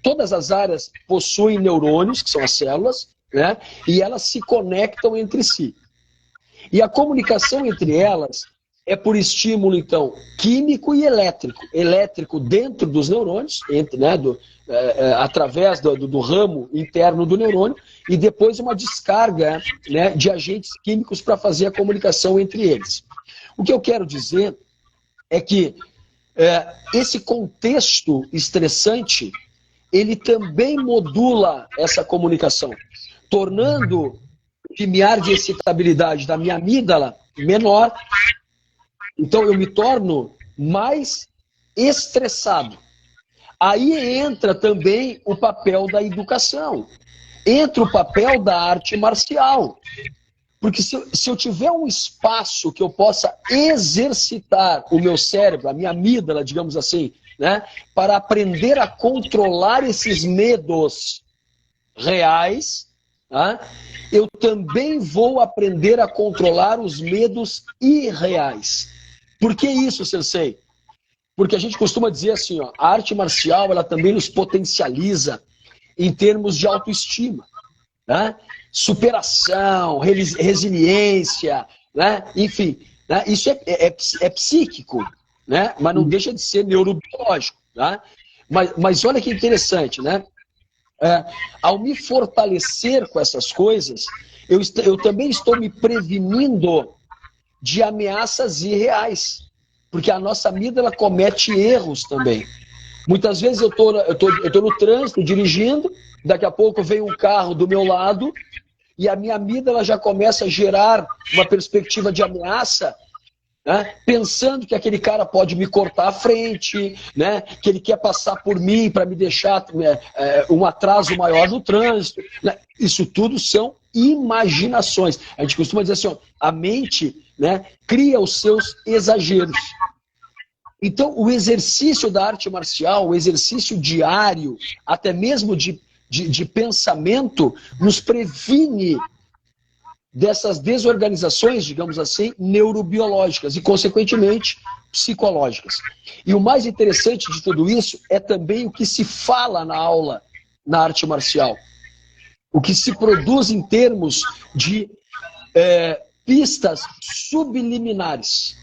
todas as áreas possuem neurônios, que são as células, né, e elas se conectam entre si. E a comunicação entre elas é por estímulo, então, químico e elétrico. Elétrico dentro dos neurônios, né, através do ramo interno do neurônio, e depois uma descarga, né, de agentes químicos para fazer a comunicação entre eles. O que eu quero dizer é que esse contexto estressante, ele também modula essa comunicação, tornando o limiar de excitabilidade da minha amígdala menor. Então eu me torno mais estressado. Aí entra também o papel da educação, entra o papel da arte marcial. Porque se eu tiver um espaço que eu possa exercitar o meu cérebro, a minha amígdala, digamos assim, né, para aprender a controlar esses medos reais, tá, eu também vou aprender a controlar os medos irreais. Por que isso, Sensei? Porque a gente costuma dizer assim, ó, a arte marcial ela também nos potencializa em termos de autoestima, né? Superação, resiliência, né? Enfim, né? Isso é psíquico, né? Mas não deixa de ser neurobiológico. Tá? Mas olha que interessante, né? Ao me fortalecer com essas coisas, eu também estou me prevenindo de ameaças irreais, porque a nossa amígdala comete erros também. Muitas vezes eu tô no trânsito, dirigindo, daqui a pouco vem um carro do meu lado e a minha amígdala já começa a gerar uma perspectiva de ameaça, né? Pensando que aquele cara pode me cortar a frente, né? Que ele quer passar por mim para me deixar um atraso maior no trânsito. Né? Isso tudo são imaginações. A gente costuma dizer assim, ó, a mente, né, cria os seus exageros. Então, o exercício da arte marcial, o exercício diário, até mesmo de pensamento, nos previne dessas desorganizações, digamos assim, neurobiológicas e, consequentemente, psicológicas. E o mais interessante de tudo isso é também o que se fala na aula, na arte marcial. O que se produz em termos de pistas subliminares,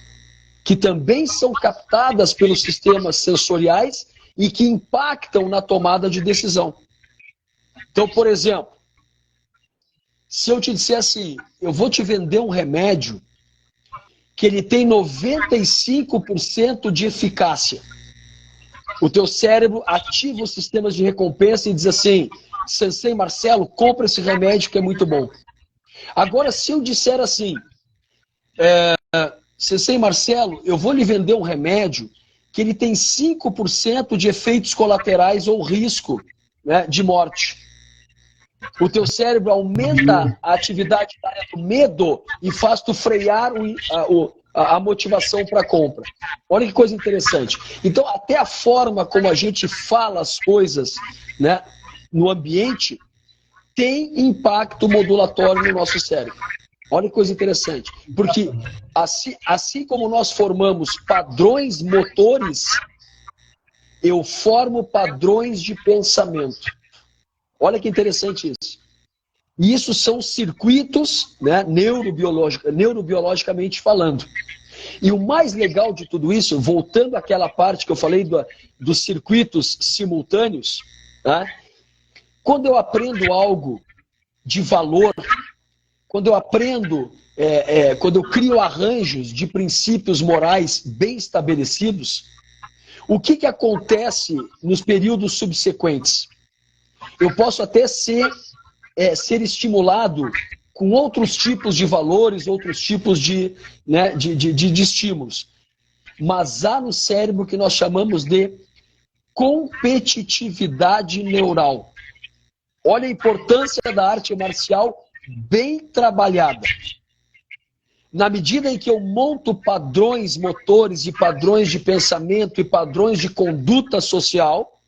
que também são captadas pelos sistemas sensoriais e que impactam na tomada de decisão. Então, por exemplo, se eu te disser assim, eu vou te vender um remédio que ele tem 95% de eficácia. O teu cérebro ativa os sistemas de recompensa e diz assim, Sensei Marcelo, compra esse remédio que é muito bom. Agora, se eu disser assim, Sensei Marcelo, eu vou lhe vender um remédio que ele tem 5% de efeitos colaterais ou risco, né, de morte. O teu cérebro aumenta a atividade da área do medo e faz tu frear a motivação para a compra. Olha que coisa interessante. Então, até a forma como a gente fala as coisas, né, no ambiente tem impacto modulatório no nosso cérebro. Olha que coisa interessante. Porque assim como nós formamos padrões motores, eu formo padrões de pensamento. Olha que interessante isso. E isso são circuitos, né, neurobiologicamente falando. E o mais legal de tudo isso, voltando àquela parte que eu falei dos circuitos simultâneos, né, quando eu aprendo algo de valor, quando eu aprendo, quando eu crio arranjos de princípios morais bem estabelecidos, o que acontece nos períodos subsequentes? Eu posso até ser estimulado com outros tipos de valores, outros tipos de estímulos. Mas há no cérebro o que nós chamamos de competitividade neural. Olha a importância da arte marcial bem trabalhada. Na medida em que eu monto padrões motores e padrões de pensamento e padrões de conduta social,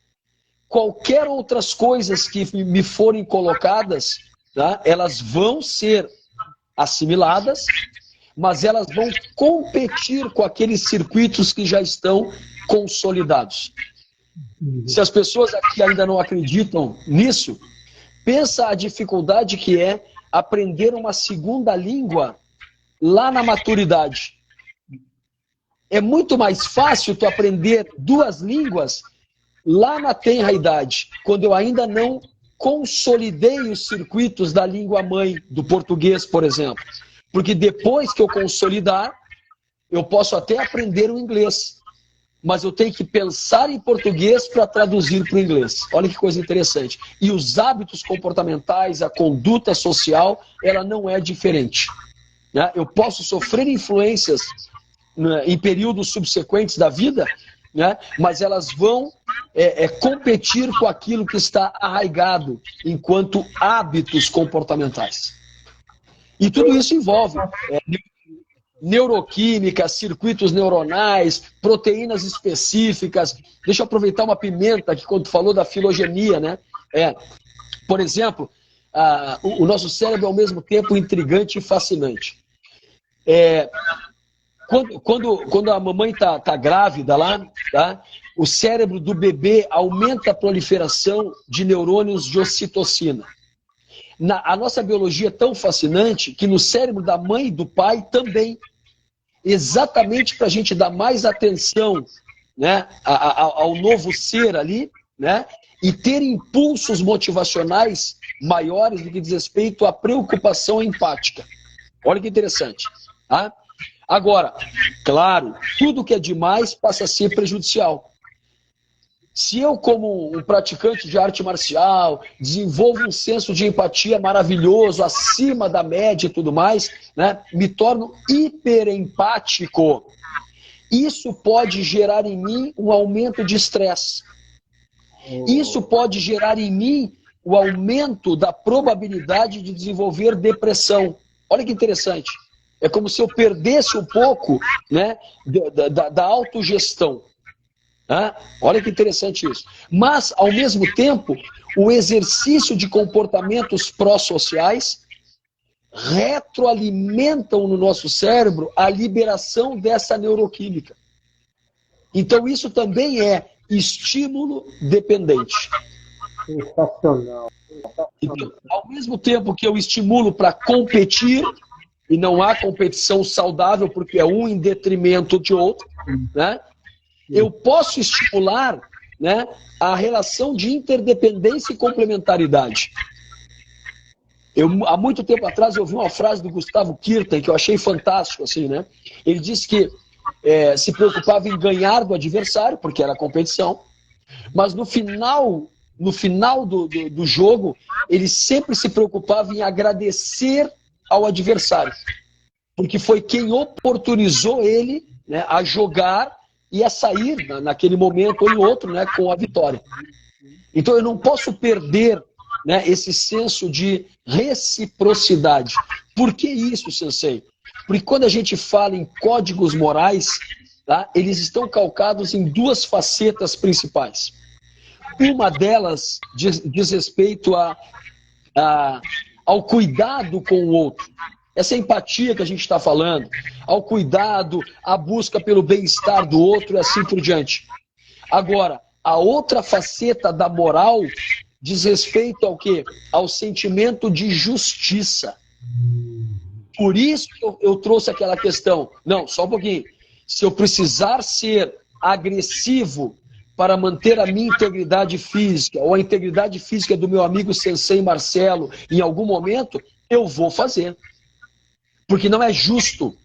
qualquer outras coisas que me forem colocadas, tá, elas vão ser assimiladas, mas elas vão competir com aqueles circuitos que já estão consolidados. Se as pessoas aqui ainda não acreditam nisso, pensa a dificuldade que é aprender uma segunda língua lá na maturidade. É muito mais fácil tu aprender duas línguas lá na tenra idade, quando eu ainda não consolidei os circuitos da língua mãe, do português, por exemplo. Porque depois que eu consolidar, eu posso até aprender o inglês, mas eu tenho que pensar em português para traduzir para o inglês. Olha que coisa interessante. E os hábitos comportamentais, a conduta social, ela não é diferente. Né? Eu posso sofrer influências, né, em períodos subsequentes da vida, né, mas elas vão competir com aquilo que está arraigado enquanto hábitos comportamentais. E tudo isso envolve neuroquímica, circuitos neuronais, proteínas específicas. Deixa eu aproveitar uma pimenta que quando tu falou da filogenia, né? Por exemplo, o nosso cérebro é ao mesmo tempo intrigante e fascinante. Quando a mamãe está grávida lá, tá? O cérebro do bebê aumenta a proliferação de neurônios de ocitocina. A nossa biologia é tão fascinante que no cérebro da mãe e do pai também, exatamente para a gente dar mais atenção, né, ao novo ser ali, né, e ter impulsos motivacionais maiores do que diz respeito à preocupação empática. Olha que interessante. Tá? Agora, claro, tudo que é demais passa a ser prejudicial. Se eu, como um praticante de arte marcial, desenvolvo um senso de empatia maravilhoso, acima da média e tudo mais, né, me torno hiperempático, isso pode gerar em mim um aumento de estresse. Isso pode gerar em mim o aumento da probabilidade de desenvolver depressão. Olha que interessante. É como se eu perdesse um pouco, né, da autogestão. Olha que interessante isso. Mas, ao mesmo tempo, o exercício de comportamentos pró-sociais retroalimentam no nosso cérebro a liberação dessa neuroquímica. Então, isso também é estímulo dependente. Sensacional. Então, ao mesmo tempo que eu estimulo para competir, e não há competição saudável, porque é um em detrimento de outro, né? Eu posso estimular, né, a relação de interdependência e complementaridade. Há muito tempo atrás, eu ouvi uma frase do Gustavo Kirten, que eu achei fantástico, assim, né? Ele disse que se preocupava em ganhar do adversário, porque era competição, mas no final do jogo, ele sempre se preocupava em agradecer ao adversário, porque foi quem oportunizou ele, né, a jogar e a sair naquele momento ou em outro, né, com a vitória. Então eu não posso perder, né, esse senso de reciprocidade. Por que isso, Sensei? Porque quando a gente fala em códigos morais, tá, eles estão calcados em duas facetas principais. Uma delas diz respeito ao cuidado com o outro. Essa empatia que a gente está falando, ao cuidado, à busca pelo bem-estar do outro e assim por diante. Agora, a outra faceta da moral diz respeito ao quê? Ao sentimento de justiça. Por isso que eu trouxe aquela questão. Não, só um pouquinho. Se eu precisar ser agressivo para manter a minha integridade física, ou a integridade física do meu amigo Sensei Marcelo, em algum momento, eu vou fazer. Porque não é justo,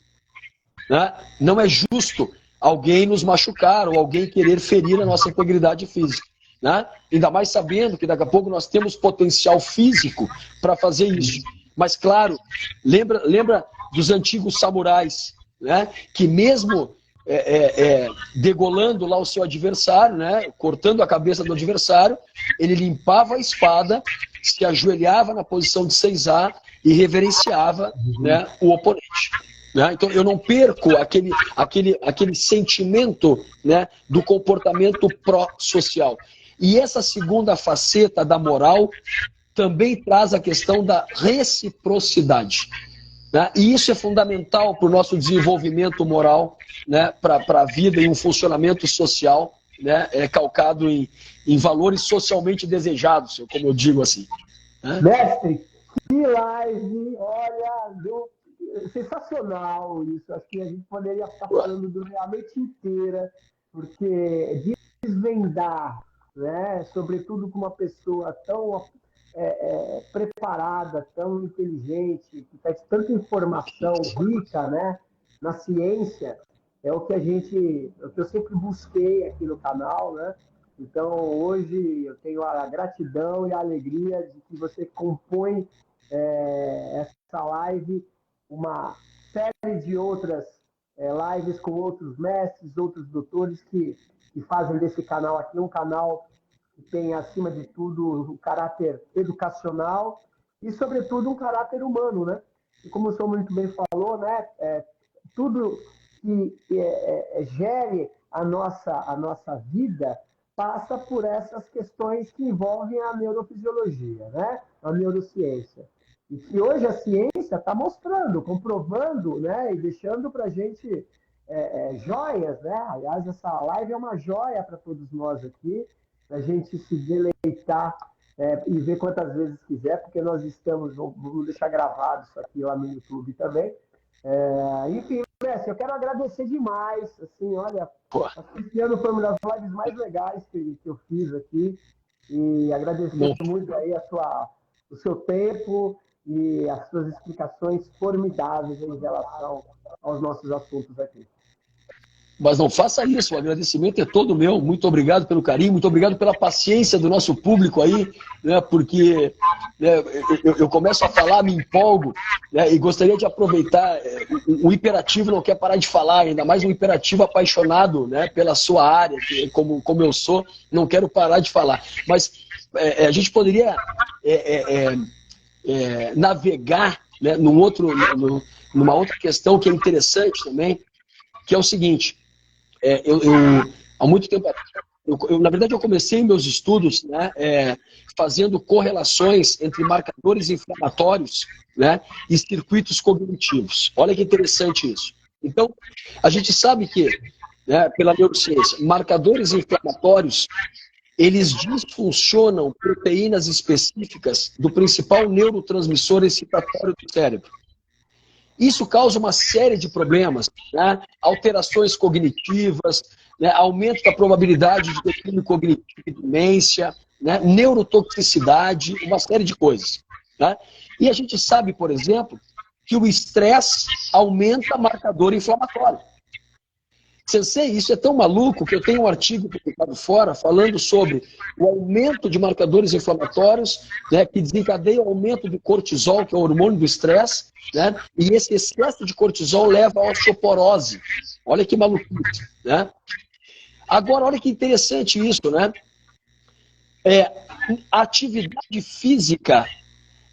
né? Não é justo alguém nos machucar ou alguém querer ferir a nossa integridade física, né? Ainda mais sabendo que daqui a pouco nós temos potencial físico para fazer isso. Mas, claro, lembra dos antigos samurais, né? Que mesmo degolando lá o seu adversário, né? Cortando a cabeça do adversário, ele limpava a espada, se ajoelhava na posição de 6A e reverenciava, né, o oponente. Né? Então, eu não perco aquele sentimento, né, do comportamento pró-social. E essa segunda faceta da moral também traz a questão da reciprocidade. Né? E isso é fundamental para o nosso desenvolvimento moral, né, para a vida e um funcionamento social, né, calcado em valores socialmente desejados, como eu digo assim. Né? Mestre, que live, olha, sensacional isso. Acho que a gente poderia estar falando durante a noite inteira, porque desvendar, né, sobretudo com uma pessoa tão preparada, tão inteligente, que traz tanta informação rica, né, na ciência, é o que eu sempre busquei aqui no canal, né? Então, hoje eu tenho a gratidão e a alegria de que você compõe essa live, uma série de outras lives com outros mestres, outros doutores que fazem desse canal aqui um canal que tem, acima de tudo, um caráter educacional e, sobretudo, um caráter humano, né? E como o senhor muito bem falou, né? Tudo que gere a nossa vida passa por essas questões que envolvem a neurofisiologia, né? A neurociência. E que hoje a ciência está mostrando, comprovando, né? E deixando para a gente joias, né? Aliás, essa live é uma joia para todos nós aqui, para a gente se deleitar e ver quantas vezes quiser, porque nós vamos deixar gravado isso aqui lá no YouTube também. Enfim, Messi, eu quero agradecer demais, assim, olha, acho que esse ano foi uma das lives mais legais que eu fiz aqui, e agradecer muito aí o seu tempo e as suas explicações formidáveis em relação aos nossos assuntos aqui. Mas não faça isso, o agradecimento é todo meu. Muito obrigado pelo carinho, muito obrigado pela paciência do nosso público aí, né, porque né, eu começo a falar, me empolgo, né, e gostaria de aproveitar. O hiperativo não quer parar de falar, ainda mais um hiperativo apaixonado, né, pela sua área, como eu sou, não quero parar de falar. Mas a gente poderia navegar, né, numa outra questão que é interessante também, que é o seguinte. Há muito tempo na verdade, eu comecei meus estudos, né, fazendo correlações entre marcadores inflamatórios, né, e circuitos cognitivos. Olha que interessante isso. Então, a gente sabe que, né, pela neurociência, marcadores inflamatórios, eles disfuncionam proteínas específicas do principal neurotransmissor excitatório do cérebro. Isso causa uma série de problemas, né? Alterações cognitivas, né? Aumento da probabilidade de declínio cognitivo e demência, né? Neurotoxicidade, uma série de coisas. Né? E a gente sabe, por exemplo, que o estresse aumenta marcador inflamatório. Sensei, isso é tão maluco que eu tenho um artigo publicado fora falando sobre o aumento de marcadores inflamatórios, né, que desencadeia o aumento do cortisol, que é o hormônio do estresse, né, e esse excesso de cortisol leva à osteoporose. Olha que maluquice, né? Agora, olha que interessante isso, né? A atividade física,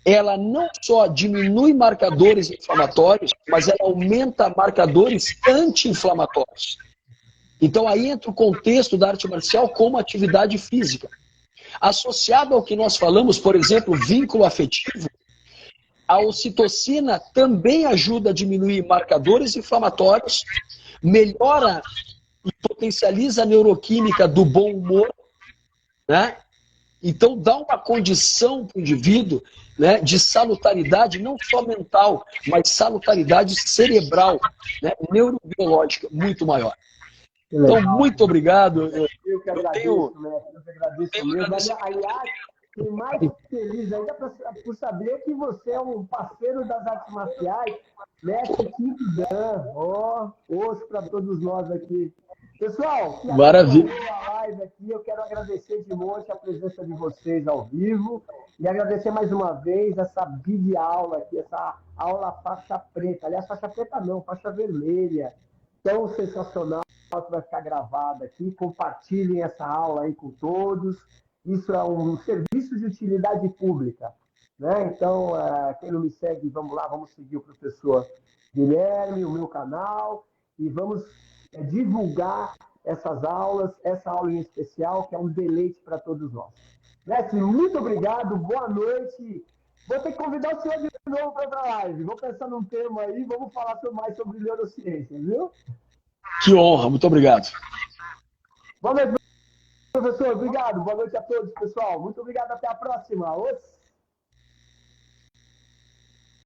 ela não só diminui marcadores inflamatórios, mas ela aumenta marcadores anti-inflamatórios. Então aí entra o contexto da arte marcial como atividade física. Associado ao que nós falamos, por exemplo, vínculo afetivo, a ocitocina também ajuda a diminuir marcadores inflamatórios, melhora e potencializa a neuroquímica do bom humor, né? Então dá uma condição para o indivíduo, né, de salutaridade não só mental, mas salutaridade cerebral, né, neurobiológica muito maior. Então, muito obrigado. Eu que agradeço, né? Eu que agradeço mesmo. Aliás, fiquei mais feliz ainda por saber que você é um parceiro das artes marciais, mestre Kim Dan. Osso para todos nós aqui. Pessoal, que maravilha. A live aqui, eu quero agradecer de monte a presença de vocês ao vivo e agradecer mais uma vez essa videoaula aqui, essa aula faixa preta. Aliás, faixa preta não, faixa vermelha. Tão sensacional, que vai ficar gravada aqui. Compartilhem essa aula aí com todos. Isso é um serviço serviço de utilidade pública. Né? Então, quem não me segue, vamos lá, vamos seguir o professor Guilherme, o meu canal, e vamos divulgar essas aulas, essa aula em especial, que é um deleite para todos nós. Mestre, muito obrigado, boa noite. Vou ter que convidar o senhor de novo para outra live. Vou pensar num tema aí, vamos falar mais sobre neurociência, viu? Que honra, muito obrigado. Boa noite, professor. Obrigado. Boa noite a todos, pessoal. Muito obrigado. Até a próxima.